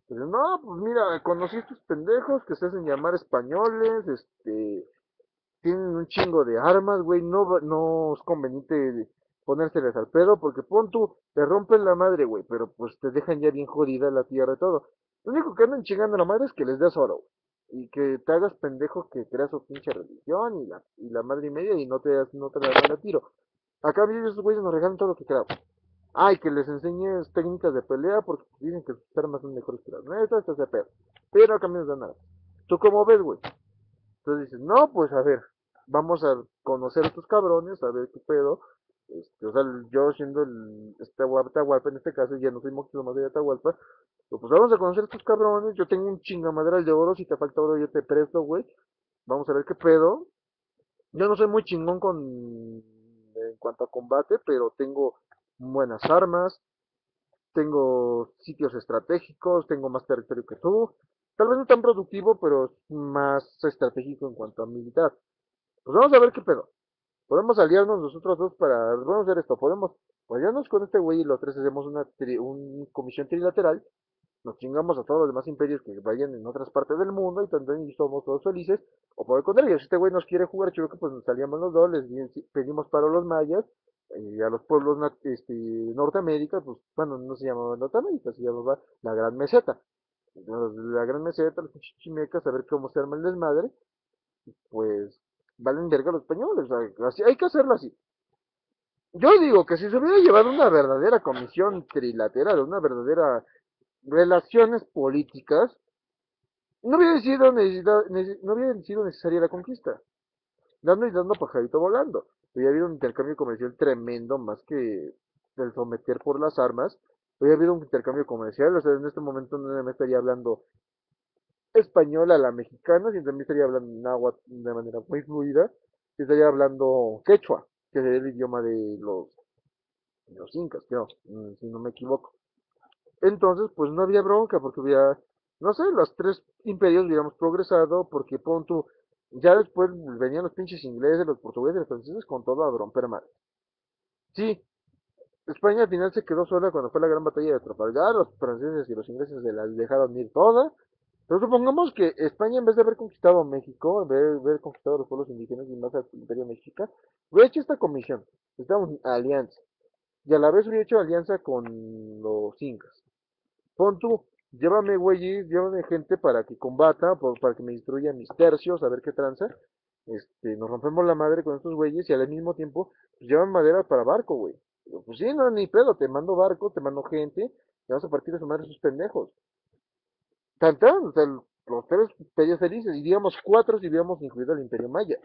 Entonces, no, pues mira, conocí a estos pendejos que se hacen llamar españoles, tienen un chingo de armas, güey, no es conveniente ponérseles al pedo, porque pon tú, te rompen la madre, güey, pero pues te dejan ya bien jodida la tierra y todo. Lo único que andan chingando a la madre es que les des oro, güey, y que te hagas pendejo que creas su pinche religión y la madre y media y no te la dan a tiro. A cambio, esos güeyes nos regalan todo lo que queramos. Ay, que les enseñes técnicas de pelea porque dicen que sus armas son mejores que las nuestras, ese pedo. Pero a cambio no dan nada. ¿Tú cómo ves, güey? Entonces dices, no, pues a ver, vamos a conocer a estos cabrones, a ver qué pedo. O sea, yo siendo Atahualpa en este caso, ya no soy Moctezuma de Atahualpa, pero pues vamos a conocer a estos cabrones, yo tengo un chingamadral de oro, si te falta oro yo te presto, güey. Vamos a ver qué pedo. Yo no soy muy chingón en cuanto a combate, pero tengo buenas armas, tengo sitios estratégicos, tengo más territorio que tú. Tal vez no tan productivo, pero más estratégico en cuanto a militar. Pues vamos a ver qué pedo. Podemos aliarnos nosotros dos vamos a hacer esto, podemos aliarnos con este güey y los tres hacemos una comisión trilateral, nos chingamos a todos los demás imperios que vayan en otras partes del mundo y también somos todos felices, o por el contrario, si este güey nos quiere jugar chueco, pues nos salíamos los dos, pedimos paro a los mayas, y a los pueblos Norteamérica, pues bueno, no se llamaba Norteamérica, se llamaba la Gran Meseta. La Gran Meseta, los chichimecas, a ver cómo se arma el desmadre, pues valen verga los españoles, o sea, así, hay que hacerlo así. Yo digo que si se hubiera llevado una verdadera comisión trilateral, una verdadera relaciones políticas, no hubiera sido necesaria la conquista. Dando y dando pajarito volando. Hubiera habido un intercambio comercial tremendo, más que el someter por las armas. Hubiera habido un intercambio comercial, o sea, en este momento no me estaría hablando español a la mexicana, sino también estaría hablando náhuatl de manera muy fluida, y estaría hablando quechua, que es el idioma de los incas, creo, si no me equivoco. Entonces, pues no había bronca, porque hubiera, no sé, los tres imperios hubiéramos progresado, porque pon tú, ya después venían los pinches ingleses, los portugueses, los franceses con todo a romper madre. Sí, España al final se quedó sola cuando fue la gran batalla de Trafalgar, los franceses y los ingleses se la dejaron ir toda, pero supongamos que España, en vez de haber conquistado México, en vez de haber conquistado a los pueblos indígenas y más al imperio mexica, hubiera hecho esta comisión, esta alianza, y a la vez hubiera hecho alianza con los incas. Pon tú, llévame güeyes, llévame gente para que combata, para que me destruya mis tercios, a ver qué tranza. Nos rompemos la madre con estos güeyes y al mismo tiempo, pues llevan madera para barco, güey. Digo, pues sí, no, ni pedo, te mando barco, te mando gente, y vamos a partir de su madre esos pendejos. Tan tan, o sea, los tres imperios felices, iríamos cuatro si hubiéramos incluido el imperio maya.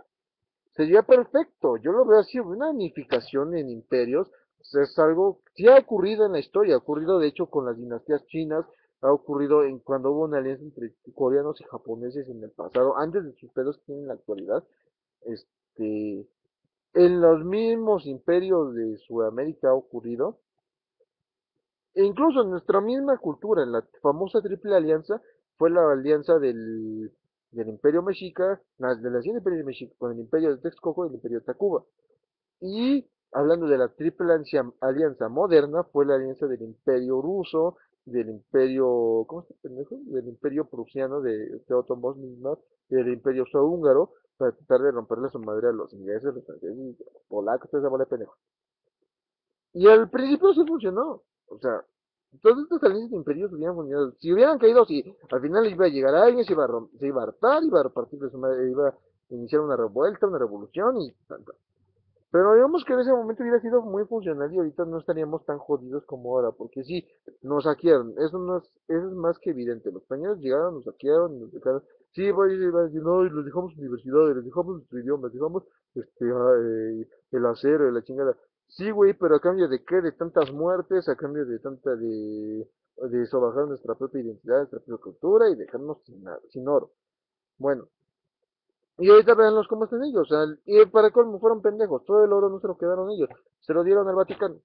Sería perfecto, yo lo veo así, una unificación en imperios, o sea, es algo, sí ha ocurrido en la historia, ha ocurrido de hecho con las dinastías chinas, ha ocurrido cuando hubo una alianza entre coreanos y japoneses en el pasado, antes de sus pedos que tienen en la actualidad, este, en los mismos imperios de Sudamérica ha ocurrido, e incluso en nuestra misma cultura, en la famosa Triple Alianza, fue la alianza del Imperio Mexica, de la Hacienda Imperio Mexica con el Imperio de Texcoco y el Imperio de Tacuba. Y hablando de la Triple Alianza moderna, fue la alianza del Imperio Ruso, del Imperio, ¿cómo se pendejo? Del Imperio Prusiano de Otto von Bismarck y del Imperio Austrohúngaro para tratar de romperle su madre a los ingleses, los franceses, los polacos, toda esa bola de pendejos. Y al principio sí funcionó. O sea, todos estos alianzas de imperios hubieran funcionado. Si hubieran caído, sí, al final iba a llegar alguien, se iba a hartar, iba a repartir de su madre, iba a iniciar una revuelta, una revolución y tanto. Pero digamos que en ese momento hubiera sido muy funcional y ahorita no estaríamos tan jodidos como ahora, porque sí, nos saquearon, eso es más que evidente, los españoles llegaron, nos saquearon, nos dejaron, sí, voy a decir, no, y les dejamos universidades, les dejamos nuestro idioma, les dejamos el acero, y la chingada, sí, güey, pero a cambio de qué, de tantas muertes, a cambio de sobajar nuestra propia identidad, nuestra propia cultura y dejarnos sin nada, sin oro. Bueno, y ahorita véanlos cómo están ellos. O sea, y para colmo fueron pendejos. Todo el oro no se lo quedaron ellos. Se lo dieron al Vaticano.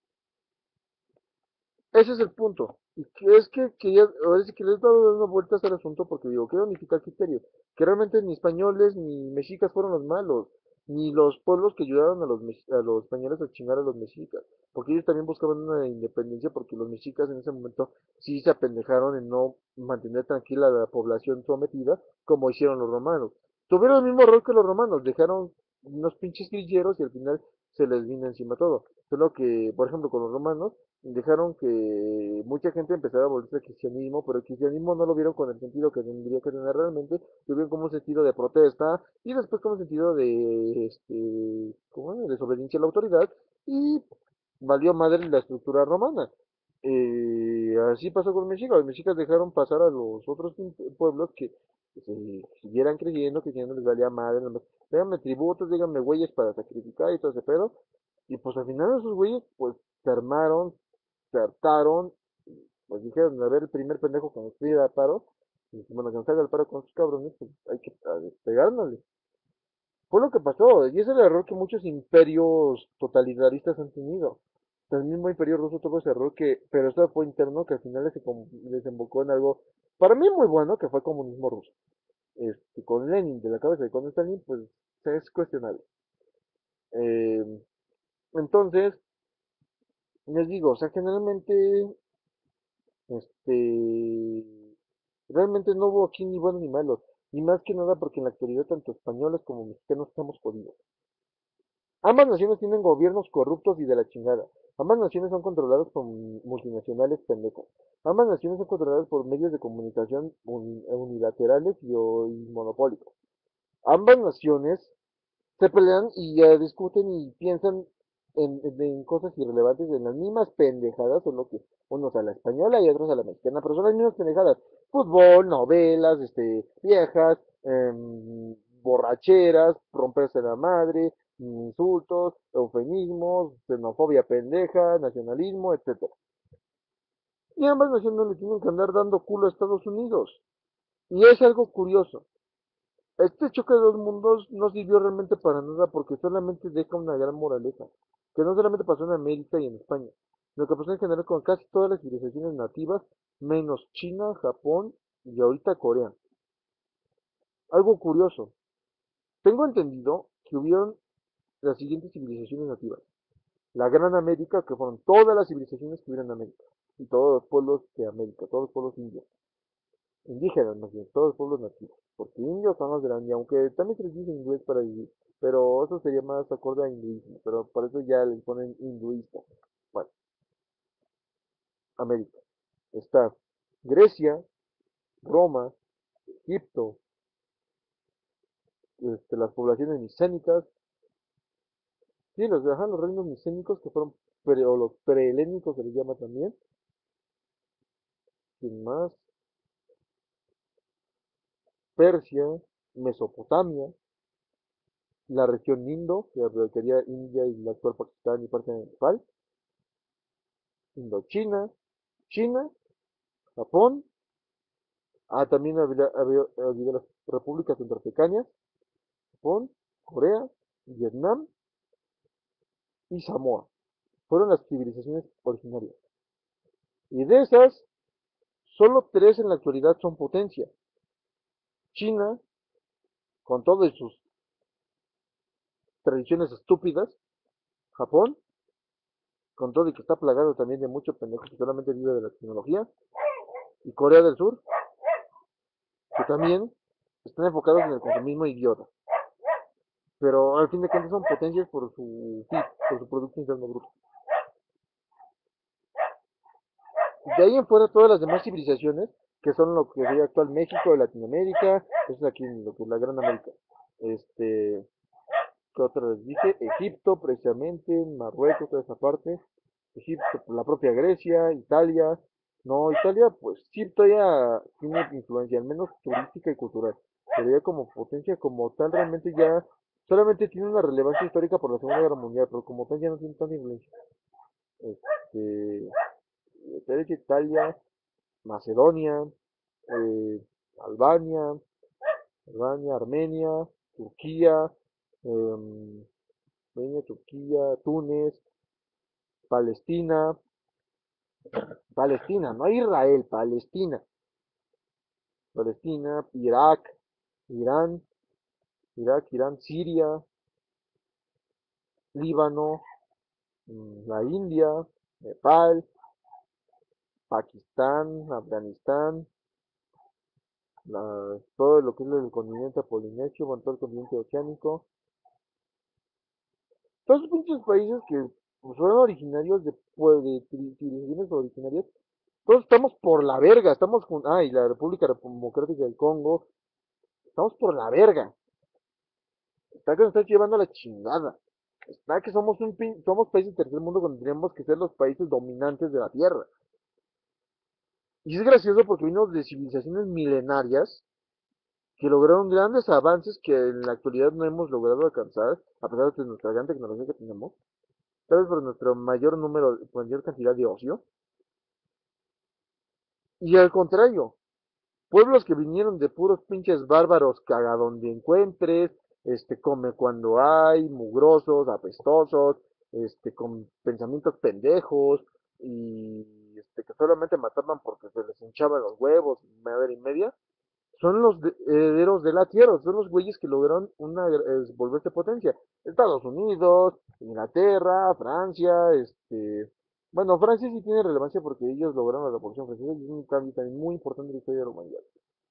ese es el punto. Y que es que quería, ahora sí que le he estado dando vueltas al asunto porque digo, quiero unificar criterio. Que realmente ni españoles ni mexicas fueron los malos, ni los pueblos que ayudaron a a los españoles a chingar a los mexicas. Porque ellos también buscaban una independencia porque los mexicas en ese momento sí se apendejaron en no mantener tranquila a la población sometida como hicieron los romanos. Tuvieron el mismo error que los romanos, dejaron unos pinches grilleros y al final se les vino encima todo. Solo que, por ejemplo, con los romanos, dejaron que mucha gente empezara a volverse al cristianismo, pero el cristianismo no lo vieron con el sentido que tendría que tener realmente, lo vieron como un sentido de protesta y después como un sentido de, ¿cómo es? De desobediencia a la autoridad y valió madre la estructura romana. Así pasó con Mexica, los mexicas dejaron pasar a los otros pueblos que se siguieran creyendo que ya no les valía madre, nomás, díganme tributos, díganme güeyes para sacrificar y todo ese pedo, y pues al final esos güeyes pues se armaron, se hartaron, pues dijeron, a ver, el primer pendejo que nos pida paro, y bueno, que nos haga el paro con sus cabrones, pues hay que pegárnosle. Fue lo que pasó, y es el error que muchos imperios totalitaristas han tenido. El mismo imperio ruso tuvo ese error que, pero esto fue interno, que al final desembocó en algo, para mí muy bueno, que fue comunismo ruso. Con Lenin de la cabeza y con Stalin, pues es cuestionable. Eh, entonces, les digo, o sea, generalmente, este, realmente no hubo aquí ni buenos ni malos, y más que nada porque en la actualidad tanto españoles como mexicanos estamos jodidos. Ambas naciones tienen gobiernos corruptos y de la chingada. Ambas naciones son controladas por multinacionales pendejos. Ambas naciones son controladas por medios de comunicación unilaterales y monopólicos. Ambas naciones se pelean y discuten y piensan en cosas irrelevantes, en las mismas pendejadas, solo que unos a la española y otros a la mexicana, pero son las mismas pendejadas. Fútbol, novelas, viejas, borracheras, romperse la madre, insultos, eufemismos, xenofobia pendeja, nacionalismo, etcétera. Y ambas naciones le tienen que andar dando culo a Estados Unidos. Y es algo curioso. Este choque de dos mundos no sirvió realmente para nada porque solamente deja una gran moraleja, que no solamente pasó en América y en España, sino que pasó en general con casi todas las civilizaciones nativas, menos China, Japón y ahorita Corea. Algo curioso, tengo entendido que hubieron las siguientes civilizaciones nativas. La Gran América, que fueron todas las civilizaciones que hubieron en América, y todos los pueblos de América, todos los pueblos indios. Indígenas más bien, todos los pueblos nativos, porque indios son los de la India, aunque también se les dice inglés para vivir, pero eso sería más acorde a hinduismo, pero por eso ya les ponen hinduista. Bueno, América. Está Grecia, Roma, Egipto, las poblaciones micénicas, sí, los reinos micénicos que fueron, o los prehelénicos se les llama también, sin más, Persia, Mesopotamia, la región Indo, que abarcaría India y la actual Pakistán y parte de Nepal, Indochina, China, Japón, también había las repúblicas centroafricanas, Japón, Corea, Vietnam y Samoa. Fueron las civilizaciones originarias. Y de esas, solo tres en la actualidad son potencia. China, con todas sus tradiciones estúpidas, Japón, con todo y que está plagado también de mucho pendejo que solamente vive de la tecnología, y Corea del Sur, que también están enfocados en el consumismo idiota. Pero al fin de cuentas son potencias por su PIB, por su Producto Interno Bruto. De ahí en fuera todas las demás civilizaciones, que son lo que sería actual México, Latinoamérica, eso es aquí en lo que es la Gran América. ¿Qué otra les dije? Egipto, precisamente, Marruecos, toda esa parte. Egipto, la propia Grecia, Italia. No, Italia, pues sí, todavía tiene influencia, al menos turística y cultural. Pero ya como potencia, como tal, realmente ya solamente tiene una relevancia histórica por la Segunda Guerra Mundial, pero como tal ya no tiene tanta influencia. Este, Italia, Macedonia, eh, Albania, Armenia, Turquía, em, Turquía, Túnez, Palestina, Palestina, no Israel, Palestina. Palestina, Irak, Irán, Irán, Siria, Líbano, la India, Nepal, Pakistán, Afganistán, todo lo que es el continente polinesio, bueno, todo el continente oceánico. Todos esos pinches países que pues, son originarios de civilizaciones originarias, todos estamos por la verga, y la República Democrática del Congo, estamos por la verga. Está que nos está llevando a la chingada. Está que somos países del tercer mundo cuando tenemos que ser los países dominantes de la Tierra. Y es gracioso porque vino de civilizaciones milenarias que lograron grandes avances que en la actualidad no hemos logrado alcanzar, a pesar de nuestra gran tecnología que tenemos, tal vez por nuestro mayor cantidad de ocio. Y al contrario, pueblos que vinieron de puros pinches bárbaros caga donde encuentres, come cuando hay, mugrosos, apestosos, con pensamientos pendejos, y que solamente mataban porque se les hinchaban los huevos, madre y media, son los herederos de la tierra, son los güeyes que lograron volverse potencia. Estados Unidos, Inglaterra, Francia, bueno, Francia sí tiene relevancia porque ellos lograron la Revolución Francesa y es un cambio también muy importante en la historia de la humanidad.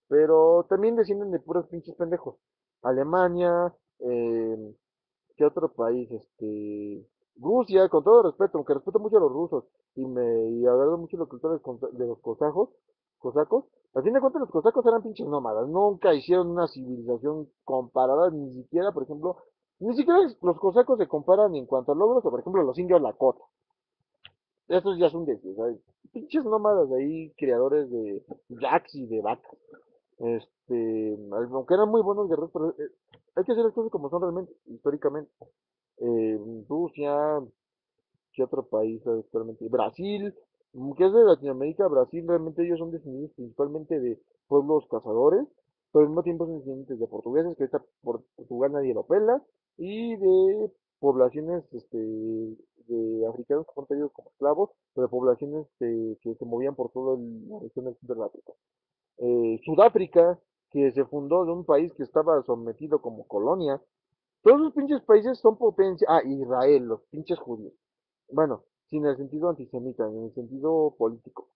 Pero también descienden de puros pinches pendejos. Alemania, ¿qué otro país? Rusia, con todo respeto, aunque respeto mucho a los rusos y agrado mucho la cultura de los cosacos, al fin de cuentas los cosacos eran pinches nómadas, nunca hicieron una civilización comparada, ni siquiera, por ejemplo, ni siquiera los cosacos se comparan en cuanto a logros, o por ejemplo los indios Lakota, estos ya son ¿sabes? Pinches nómadas de ahí, criadores de yaks y de vacas, aunque eran muy buenos guerreros, pero hay que hacer las cosas como son realmente, históricamente. Rusia, ¿qué otro país actualmente? Brasil, que es de Latinoamérica, Brasil realmente ellos son descendientes principalmente de pueblos cazadores, pero al mismo tiempo son descendientes de portugueses, que ahorita Portugal nadie lo pela, y de poblaciones de africanos que fueron traídos como esclavos, pero de poblaciones que se movían por toda la región del sur de África. Sudáfrica, que se fundó de un país que estaba sometido como colonia. Todos los pinches países son potencia. Ah, Israel, los pinches judíos. Bueno, sin el sentido antisemita, en el sentido político.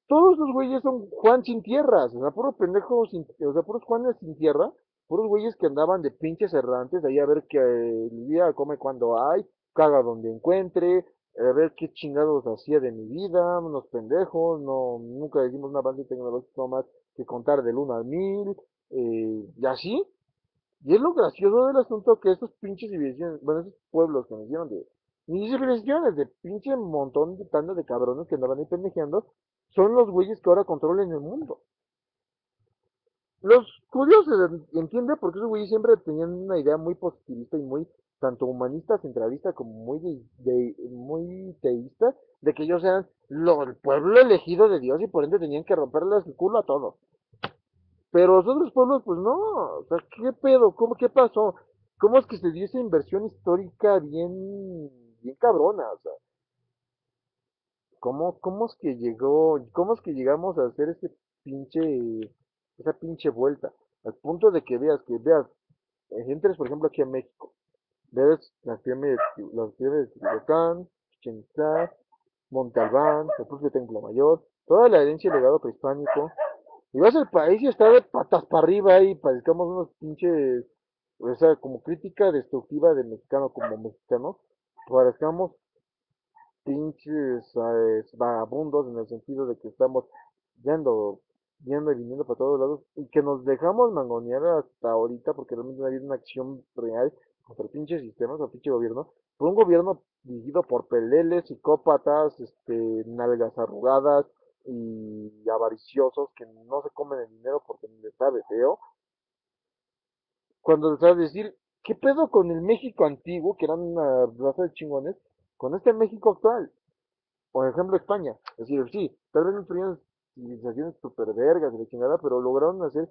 Todos los güeyes son Juan sin tierras, o sea, puros pendejos, o sea, puros Juanes sin tierra, puros güeyes que andaban de pinches errantes, ahí a ver que el día come cuando hay, caga donde encuentre, a ver qué chingados hacía de mi vida, unos pendejos, no, nunca hicimos un avance tecnológico más que contar del 1 al 1000, y así, y es lo gracioso del asunto que estos pinches civilizaciones, bueno, esos pueblos que nos dieron ni civilizaciones, de pinche montón de tanda de cabrones que andaban ahí pendejeando, son los güeyes que ahora controlan el mundo. Los judíos se entiende porque esos güeyes siempre tenían una idea muy positivista y muy, tanto humanista, centralista, como muy, muy teísta, de que ellos eran el pueblo elegido de Dios y por ende tenían que romperles el culo a todos. Pero los otros pueblos, pues no, o sea, ¿qué pedo? ¿Qué pasó? ¿Cómo es que se dio esa inversión histórica bien cabrona? O sea, ¿cómo es que cómo es que llegamos a hacer pinche, esa pinche vuelta? Al punto de que veas, entres por ejemplo aquí a México, ves las pirámides de Teotihuacán, Chichén Itzá, Monte Albán, el propio Templo Mayor, toda la herencia y legado prehispánico, y vas al país y está de patas para arriba y parezcamos unos pinches, o sea, como crítica destructiva del mexicano como mexicano, parezcamos pinches vagabundos en el sentido de que estamos yendo, yendo y viniendo para todos lados y que nos dejamos mangonear hasta ahorita porque realmente no ha habido una acción real contra el pinche sistema, contra el pinche gobierno, por un gobierno dirigido por peleles, psicópatas, nalgas arrugadas y avariciosos que no se comen el dinero porque les sabe feo. Cuando les sabes decir, ¿qué pedo con el México antiguo, que eran una raza de chingones, con este México actual? Por ejemplo, España. Es decir, sí, tal vez no tuvieron civilizaciones super vergas de la chingada, pero lograron hacer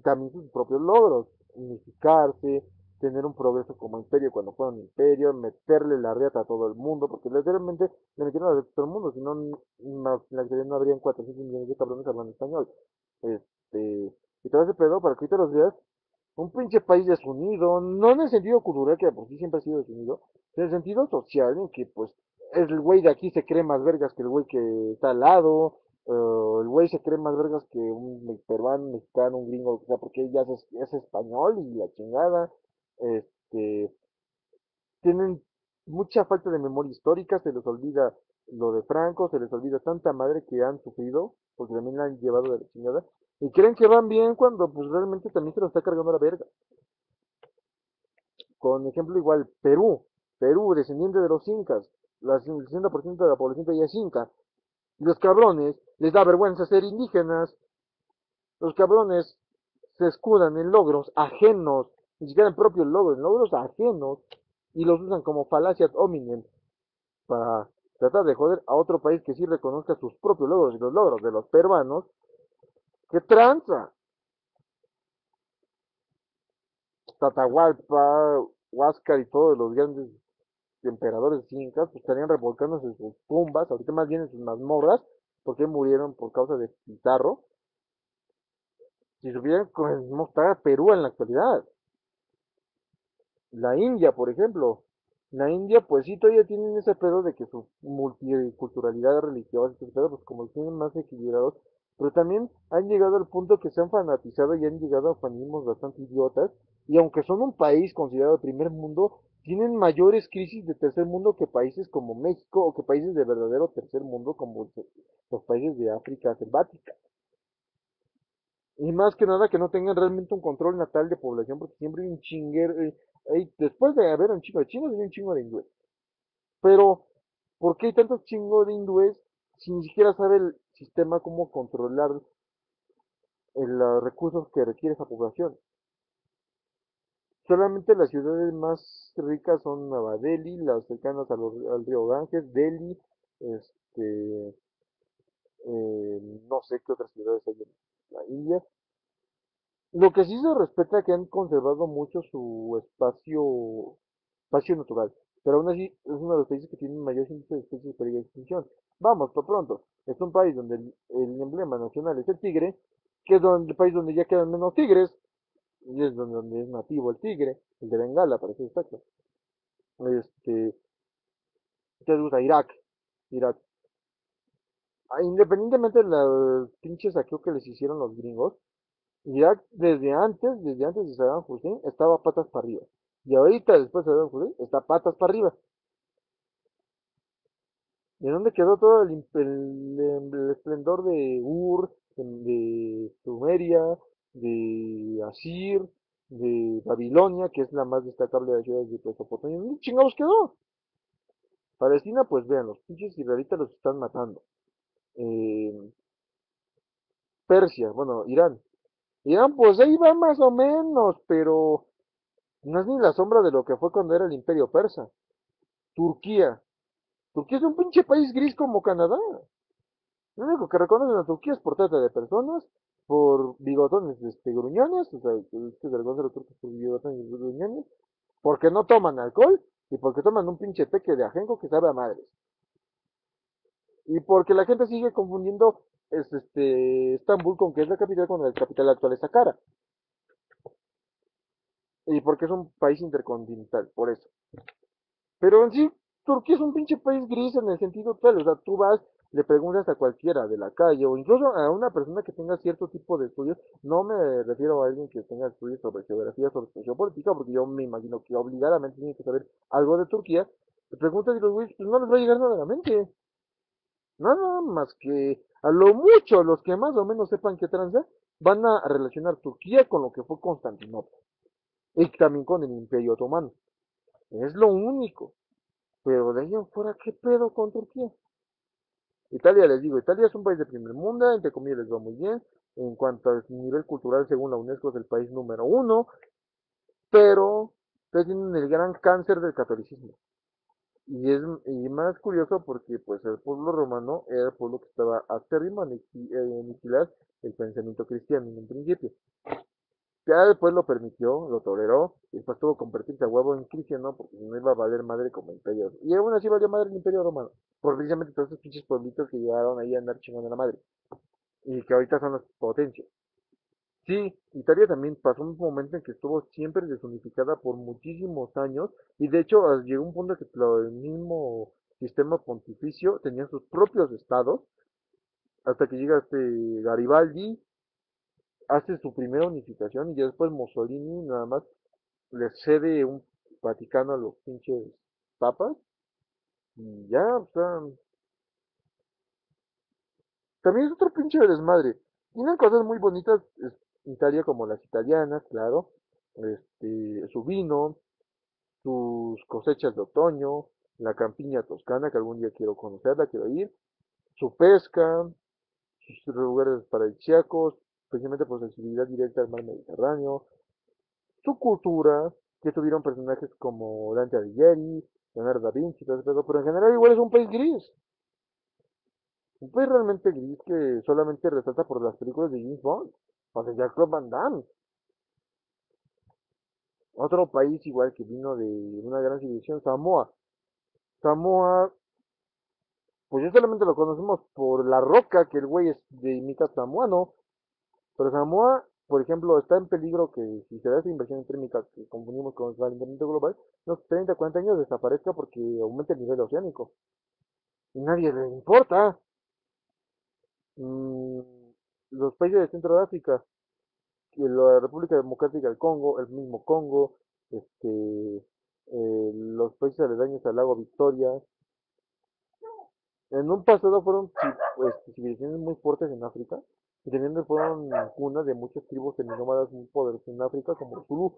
también sus propios logros, unificarse, tener un progreso como imperio cuando fue un imperio, meterle la riata a todo el mundo, porque literalmente le metieron la riata a todo el mundo, si no, en la actualidad no habrían 400 millones de cabrones hablando español. Este, y todo ese pedo, para que ahorita los veas, un pinche país desunido, no en el sentido cultural que de por sí siempre ha sido desunido, en el sentido social, en que pues el güey de aquí se cree más vergas que el güey que está al lado, el güey se cree más vergas que un peruano, un mexicano, un gringo, o sea, porque ya es español y la chingada, este, tienen mucha falta de memoria histórica, se les olvida lo de Franco, se les olvida tanta madre que han sufrido, porque también la han llevado de la chingada, y creen que van bien cuando pues realmente también se lo está cargando la verga. Con ejemplo igual, Perú, descendiente de los incas, el 60% de la población ya es inca, y los cabrones les da vergüenza ser indígenas, los cabrones se escudan en logros ajenos, ni siquiera en propios logros, en logros ajenos, y los usan como falacia ad hominem para tratar de joder a otro país que sí reconozca sus propios logros y los logros de los peruanos. ¡Qué tranza! Tatahualpa, Huáscar y todos los grandes emperadores incas pues, estarían revolcándose en sus tumbas, ahorita más bien en sus mazmorras, porque murieron por causa de Pizarro, si supieran cómo está Perú en la actualidad. La India, por ejemplo. La India, pues sí, todavía tienen ese pedo de que su multiculturalidad religiosa, ese pedo, pues como tienen más equilibrados, pero también han llegado al punto que se han fanatizado y han llegado a fanatismos bastante idiotas, y aunque son un país considerado primer mundo, tienen mayores crisis de tercer mundo que países como México o que países de verdadero tercer mundo como los países de África selvática. Y más que nada que no tengan realmente un control natal de población, porque siempre hay un chinguero, después de haber un chingo de chinos, hay un chingo de hindúes. Pero, ¿por qué hay tanto chingo de hindúes si ni siquiera sabe el sistema cómo controlar los recursos que requiere esa población? Solamente las ciudades más ricas son Nueva Delhi, las cercanas al río Ganges, Delhi, este, no sé qué otras ciudades hay en la India. Lo que sí se respeta es que han conservado mucho su espacio natural, pero aún así es uno de los países que tienen mayor índice de especies en peligro de extinción. Vamos, por pronto, es un país donde el emblema nacional es el tigre, que es el país donde ya quedan menos tigres, y es donde es nativo el tigre, el de Bengala, para ser exacto. Este, ¿qué gusta? Irak, Irak. Independientemente de la pinche saqueo que les hicieron los gringos, Irak desde antes de Saddam Hussein, estaba patas para arriba. Y ahorita, después de Saddam Hussein, está patas para arriba. ¿De dónde quedó todo el esplendor de Ur, de Sumeria, de Asir, de Babilonia, que es la más destacable de las ciudades de Mesopotamia? ¿Dónde chingados quedó? Palestina, pues vean, los pinches israelitas los están matando. Eh, Persia, bueno, Irán. Irán, pues ahí va más o menos, pero no es ni la sombra de lo que fue cuando era el Imperio Persa. Turquía. Turquía es un pinche país gris como Canadá. Lo único que reconocen a Turquía es por trata de personas, por bigotones gruñones, o sea, que se reconoce a los turcos por bigotones gruñones, porque no toman alcohol y porque toman un pinche teque de ajenjo que sabe a madres. Y porque la gente sigue confundiendo Estambul con que es la capital cuando la capital actual es Ankara. Y porque es un país intercontinental, por eso. Pero en sí, Turquía es un pinche país gris en el sentido tal, o sea, tú vas, le preguntas a cualquiera de la calle, o incluso a una persona que tenga cierto tipo de estudios, no me refiero a alguien que tenga estudios sobre geografía, sobre geopolítica, porque yo me imagino que obligadamente tiene que saber algo de Turquía, le preguntas y los güeyes, pues no les va a llegar nada a la mente, nada más que a lo mucho los que más o menos sepan qué tranza, van a relacionar Turquía con lo que fue Constantinopla, y también con el Imperio Otomano, es lo único. Pero de ahí en fuera, ¿qué pedo con Turquía? Italia, les digo, Italia es un país de primer mundo, entre comillas les va muy bien. En cuanto al nivel cultural, según la UNESCO, es el país número uno, pero ustedes tienen el gran cáncer del catolicismo. Y más curioso porque pues el pueblo romano era el pueblo que estaba acérrimo a aniquilar el pensamiento cristiano en un principio. Ya después lo permitió, lo toleró, y después tuvo que convertirse a huevo en cristiano, porque si no iba a valer madre como imperio. Y aún así valió madre el imperio romano, por precisamente todos esos pinches pueblitos que llegaron ahí a andar chingando a la madre, y que ahorita son las potencias. Sí, Italia también pasó un momento en que estuvo siempre desunificada por muchísimos años, y de hecho llegó un punto que el mismo sistema pontificio tenía sus propios estados, hasta que llega este Garibaldi, hace su primera unificación, y ya después Mussolini nada más le cede un Vaticano a los pinches papas, y ya, o sea, también es otro pinche desmadre. Tienen cosas muy bonitas, Italia, como las italianas, claro, su vino, sus cosechas de otoño, la campiña toscana, que algún día quiero conocerla, quiero ir, su pesca, sus lugares paradisíacos, especialmente por sensibilidad directa al mar Mediterráneo, su cultura, que tuvieron personajes como Dante Alighieri, Leonardo da Vinci, todo ese pedo, pero en general igual es un país gris, un país realmente gris que solamente resalta por las películas de James Bond o de Jack Van Damme. Otro país igual que vino de una gran civilización, Samoa. Samoa, pues ya solamente lo conocemos por la roca, que el güey es de mitad samoano, pero Samoa, por ejemplo, está en peligro que si se da esa inversión térmica que confundimos con el calentamiento global, unos 30, 40 años desaparezca porque aumenta el nivel oceánico. Y nadie le importa. Mm, los países de Centro de África, la República Democrática del Congo, el mismo Congo, los países aledaños al lago Victoria, en un pasado fueron civilizaciones muy fuertes en África, y también fueron cuna de muchas tribus seminómadas muy poderosas en África, como los Zulú.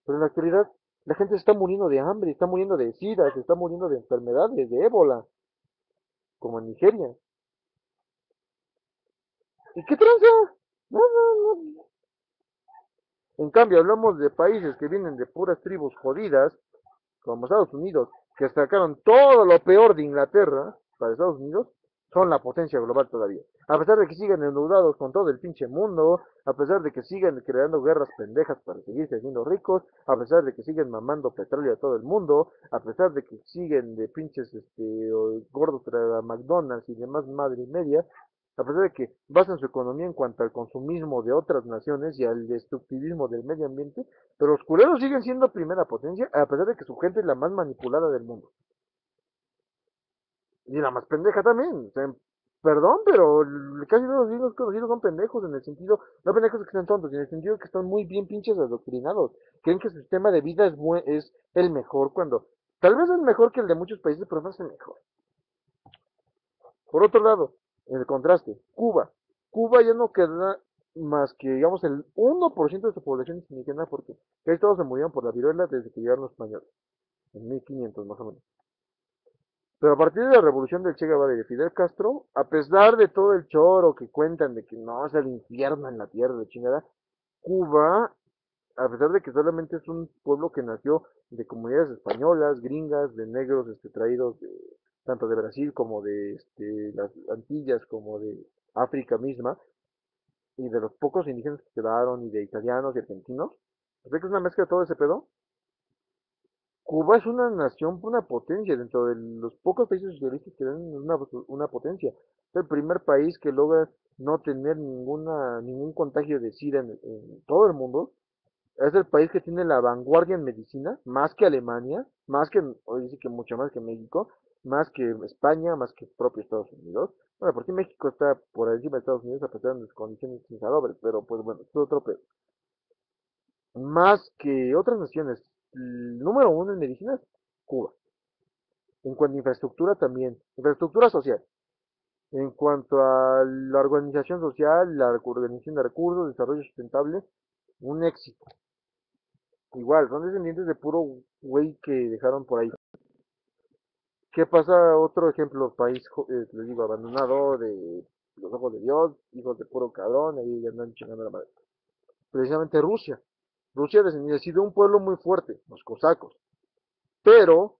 Pero en la actualidad, la gente se está muriendo de hambre, está muriendo de sida, se está muriendo de enfermedades, de ébola, como en Nigeria. ¿Y qué tranza? No, no, no. En cambio, hablamos de países que vienen de puras tribus jodidas, como Estados Unidos, que sacaron todo lo peor de Inglaterra para Estados Unidos, son la potencia global todavía. A pesar de que siguen endeudados con todo el pinche mundo, a pesar de que siguen creando guerras pendejas para seguirse siendo ricos, a pesar de que siguen mamando petróleo a todo el mundo, a pesar de que siguen de pinches gordos tras McDonald's y demás madre y media, a pesar de que basan su economía en cuanto al consumismo de otras naciones y al destructivismo del medio ambiente, pero los culeros siguen siendo primera potencia, a pesar de que su gente es la más manipulada del mundo. Y la más pendeja también. O sea, perdón, pero casi todos los libros conocidos son pendejos en el sentido, no pendejos que sean tontos, en el sentido que están muy bien pinches adoctrinados. Creen que su sistema de vida es el mejor cuando tal vez es mejor que el de muchos países, pero no es el mejor. Por otro lado, en el contraste, Cuba. Cuba ya no queda más que, digamos, el 1% de su población es indígena porque casi todos se murieron por la viruela desde que llegaron los españoles, en 1500 más o menos. Pero a partir de la revolución del Che Guevara y de Fidel Castro, a pesar de todo el choro que cuentan de que no es el infierno en la tierra de chingada, Cuba, a pesar de que solamente es un pueblo que nació de comunidades españolas, gringas, de negros traídos tanto de Brasil como de las Antillas, como de África misma, y de los pocos indígenas que quedaron, y de italianos y argentinos, o sea que es una mezcla de todo ese pedo. Cuba es una nación, una potencia, dentro de los pocos países socialistas que dan una potencia. Es el primer país que logra no tener ningún contagio de SIDA en todo el mundo. Es el país que tiene la vanguardia en medicina, más que Alemania, más que, hoy dice que mucho más que México, más que España, más que propio Estados Unidos. Bueno, porque México está por encima de Estados Unidos a pesar de las condiciones insalubres, pero pues bueno, es otro pedo. Más que otras naciones, el número uno en medicina es Cuba. En cuanto a infraestructura también, infraestructura social. En cuanto a la organización social, la organización de recursos, desarrollo sustentable, un éxito. Igual, son descendientes de puro güey que dejaron por ahí. ¿Qué pasa? Otro ejemplo, país, les digo, abandonado de los ojos de Dios, hijos de puro cabrón, ahí andan chingando la madre. Precisamente Rusia. Rusia ha sido un pueblo muy fuerte, los cosacos, pero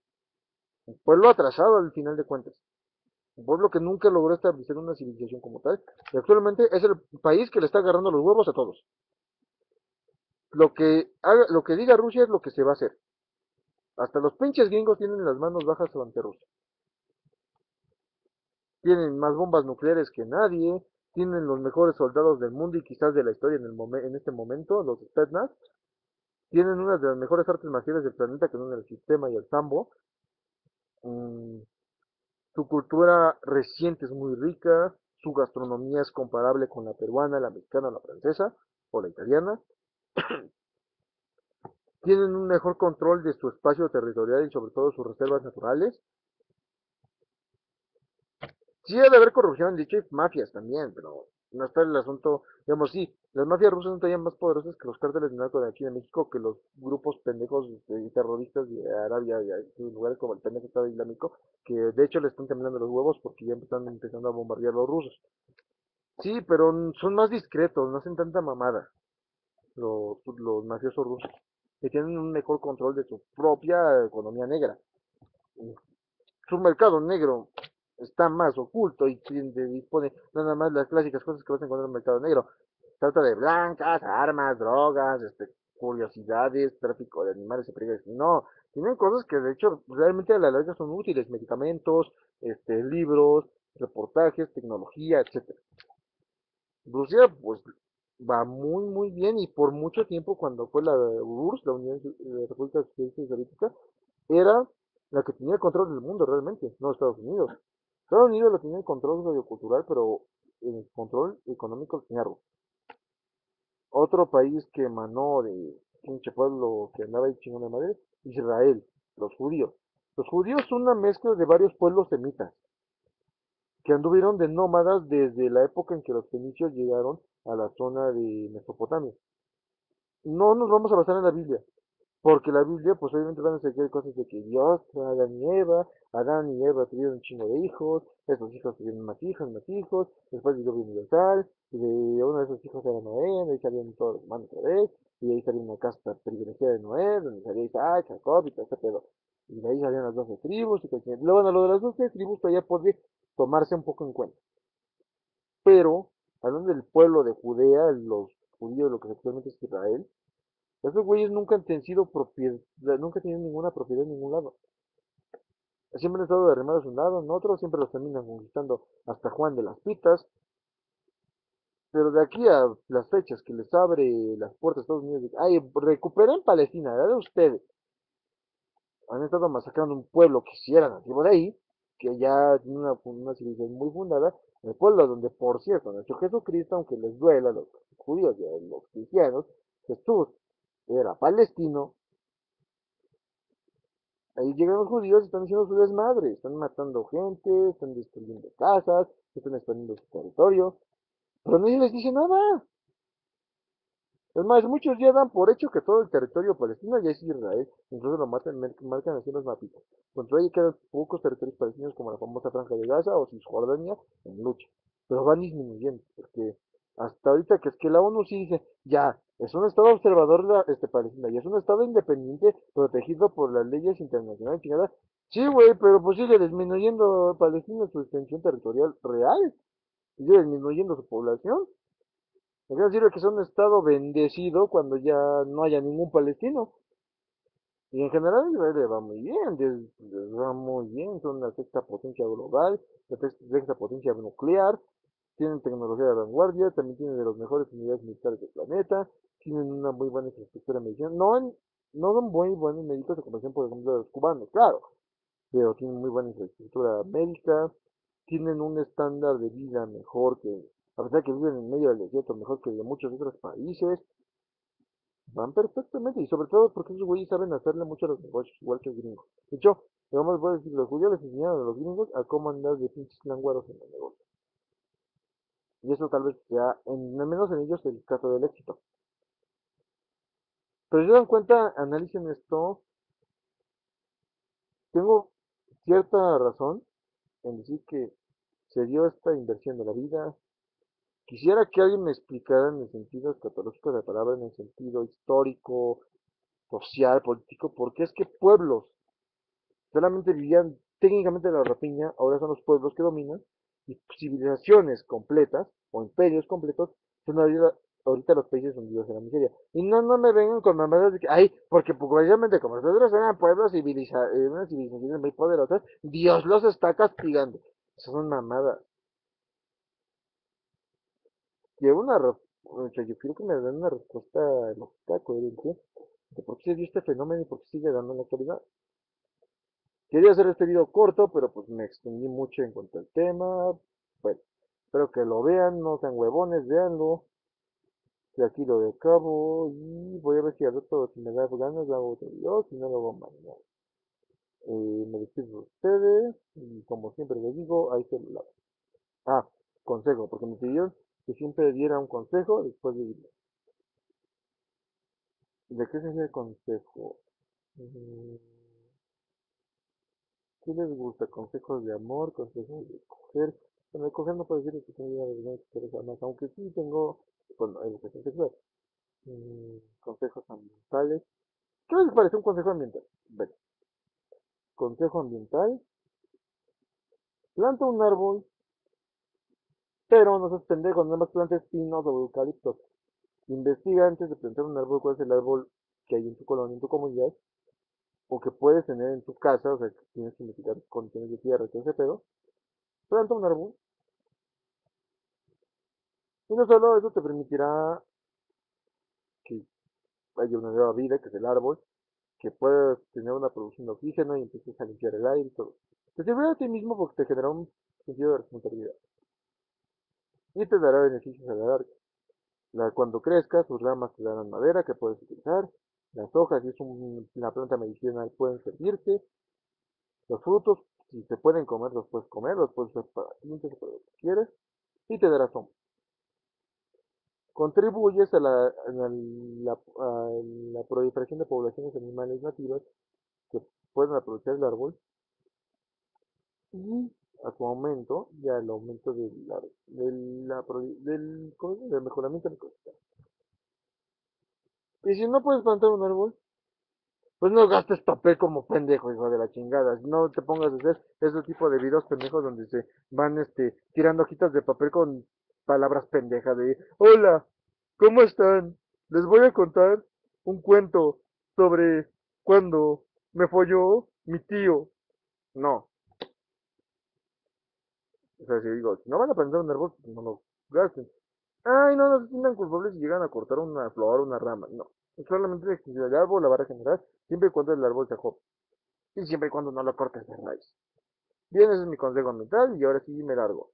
un pueblo atrasado al final de cuentas. Un pueblo que nunca logró establecer una civilización como tal, y actualmente es el país que le está agarrando los huevos a todos. lo que diga Rusia es lo que se va a hacer. Hasta los pinches gringos tienen las manos bajas ante Rusia. Tienen más bombas nucleares que nadie, tienen los mejores soldados del mundo y quizás de la historia en este momento, los Spetsnaz. Tienen una de las mejores artes marciales del planeta, que son el sistema y el sambo. Mm, su cultura reciente es muy rica, su gastronomía es comparable con la peruana, la mexicana, la francesa o la italiana. Tienen un mejor control de su espacio territorial y sobre todo sus reservas naturales. Sí debe haber corrupción, de hecho hay mafias también, pero no está el asunto, digamos, sí, las mafias rusas son todavía más poderosas que los cárteles de narco de aquí de México, que los grupos pendejos terroristas de Arabia y lugares como el pendejo Estado Islámico, que de hecho le están temblando los huevos porque ya están empezando a bombardear a los rusos. Sí, pero son más discretos, no hacen tanta mamada los mafiosos rusos, que tienen un mejor control de su propia economía negra. Su mercado negro está más oculto y dispone nada más las clásicas cosas que vas a encontrar en el mercado negro. Trata de blancas, armas, drogas, curiosidades, tráfico de animales y pérdidas. No, tienen cosas que de hecho realmente a la larga son útiles, medicamentos, libros, reportajes, tecnología, etcétera. Rusia pues va muy bien y por mucho tiempo cuando fue la URSS, la Unión de República Socialista Soviética, era la que tenía el control del mundo realmente, no Estados Unidos. Estados Unidos lo tenía el control sociocultural, pero el control económico lo tenía Rusia. Otro país que emanó de pinche pueblo que andaba ahí chingón de madre, Israel, los judíos. Los judíos son una mezcla de varios pueblos semitas que anduvieron de nómadas desde la época en que los fenicios llegaron a la zona de Mesopotamia. No nos vamos a basar en la Biblia, porque la Biblia, pues obviamente van a seguir cosas de que Dios, Adán y Eva tuvieron un chingo de hijos, esos hijos tuvieron más hijos, después llegó el universal, y de uno de esos hijos era Noé, de ahí salieron todos los humanos otra vez, y de ahí salió una casta privilegiada de Noé, donde salía Isaac, Jacob y todo ese pedo. Y de ahí salieron las 12 tribus, y luego bueno, lo de las 12 tribus todavía puede tomarse un poco en cuenta. Pero, hablando del pueblo de Judea, los judíos, lo que actualmente es Israel, esos güeyes nunca han sido propiedad, nunca tienen ninguna propiedad en ningún lado. Siempre han estado derrimados de un lado, en otro, siempre los terminan conquistando hasta Juan de las Pitas. Pero de aquí a las fechas que les abre las puertas a Estados Unidos, ay, recuperen Palestina, ¿verdad? Ustedes han estado masacrando un pueblo que si era nativo de ahí, que ya tiene una civilización muy fundada, el pueblo donde, por cierto, nuestro Jesucristo, aunque les duela a los judíos y a los cristianos, Jesús era palestino. Ahí llegan los judíos y están haciendo su desmadre, están matando gente, están destruyendo casas, están expandiendo su territorio, pero nadie les dice nada. Es más, muchos ya dan por hecho que todo el territorio palestino ya es Israel, incluso lo marcan así en los mapitas. Cuando todavía quedan pocos territorios palestinos como la famosa Franja de Gaza o Cisjordania en lucha, pero van disminuyendo, porque hasta ahorita que es que la ONU sí dice, ya, es un estado observador Palestina, y es un estado independiente protegido por las leyes internacionales, chingada. Sí, güey, pero pues sigue disminuyendo Palestina su extensión territorial real, sigue disminuyendo su población. ¿De qué sirve que sea un estado bendecido cuando ya no haya ningún palestino? Y en general Israel le va muy bien, les va muy bien, son la sexta potencia global, la sexta potencia nuclear, tienen tecnología de vanguardia, también tienen de las mejores unidades militares del planeta, tienen una muy buena infraestructura medicinal, no son muy buenos médicos en comparación, por ejemplo, de los cubanos, claro, pero tienen muy buena infraestructura médica, tienen un estándar de vida mejor que, a pesar de que viven en medio del desierto, mejor que de muchos otros países, van perfectamente, y sobre todo porque esos güeyes saben hacerle mucho a los negocios, igual que el gringo. De hecho, digamos, voy a decir, los judíos les enseñaron a los gringos a cómo andar de pinches lánguaros en los negocios. Y eso tal vez sea, al menos en ellos, el caso del éxito. Pero si se dan cuenta, analicen esto, tengo cierta razón en decir que se dio esta inversión de la vida. Quisiera que alguien me explicara en el sentido escatológico de la palabra, en el sentido histórico, social, político, por qué es que pueblos solamente vivían técnicamente la rapiña, ahora son los pueblos que dominan, y civilizaciones completas, o imperios completos, se han ahorita los países hundidos en la miseria. Y no, no me vengan con mamadas de que, ay, porque pues, precisamente como nosotros eran pueblos unas civilizaciones muy poderosas, Dios los está castigando. Eso son mamadas. Quiero o sea, yo quiero que me den una respuesta lógica, coherente, de por qué se dio este fenómeno y por qué sigue dando en la actualidad. Quería hacer este video corto, pero pues me extendí mucho en cuanto al tema. Bueno, espero que lo vean, no sean huevones, véanlo. Y aquí lo acabo y voy a ver si al otro, si me da ganas, lo hago otro video, si no lo hago mañana. Me despido de ustedes y como siempre les digo, hay celular. Ah, consejo, porque me pidieron que siempre diera un consejo después de video. ¿De qué sería el consejo? Mm, ¿Qué les gusta? ¿Consejos de amor? ¿Consejos de coger? Bueno, de coger no puedo decir que tengo idea de cosas más, aunque sí tengo, bueno, educación sexual. Consejos ambientales. ¿Qué les parece un consejo ambiental? Bueno, consejo ambiental. Planta un árbol, pero no seas pendejo, nada más plantes pinos o eucaliptos. Investiga antes de plantar un árbol cuál es el árbol que hay en tu colonia, en tu comunidad, o que puedes tener en tu casa, o sea, que tienes que investigar condiciones de tierra y todo ese pedo. Planta un árbol, y no solo eso te permitirá que haya una nueva vida, que es el árbol, que puedas tener una producción de oxígeno y empieces a limpiar el aire y todo. Te servirá a ti mismo porque te genera un sentido de responsabilidad y te dará beneficios a la larga. Cuando crezca, sus ramas te darán madera que puedes utilizar. Las hojas, si es una planta medicinal, pueden servirte. Los frutos, si se pueden comer, los puedes usar para tintes o para lo que quieras. Y te dará sombra. Contribuyes a la proliferación de poblaciones animales nativas que pueden aprovechar el árbol y a su aumento y al aumento del mejoramiento del ecosistema. Y si no puedes plantar un árbol, pues no gastes papel como pendejo, hijo de la chingada. No te pongas a hacer ese tipo de videos pendejos donde se van tirando hojitas de papel con palabras pendejas de hola, ¿cómo están? Les voy a contar un cuento sobre cuando me folló mi tío. No, o sea, si digo, si no van a plantar un árbol, pues no lo gasten. Ay, no, no se sientan culpables si llegan a cortar una flor o una rama. No, solamente la extensión del árbol la va a regenerar siempre y cuando el árbol se joven. Y siempre y cuando no lo cortes de raíz. Bien, ese es mi consejo mental y ahora sí me largo.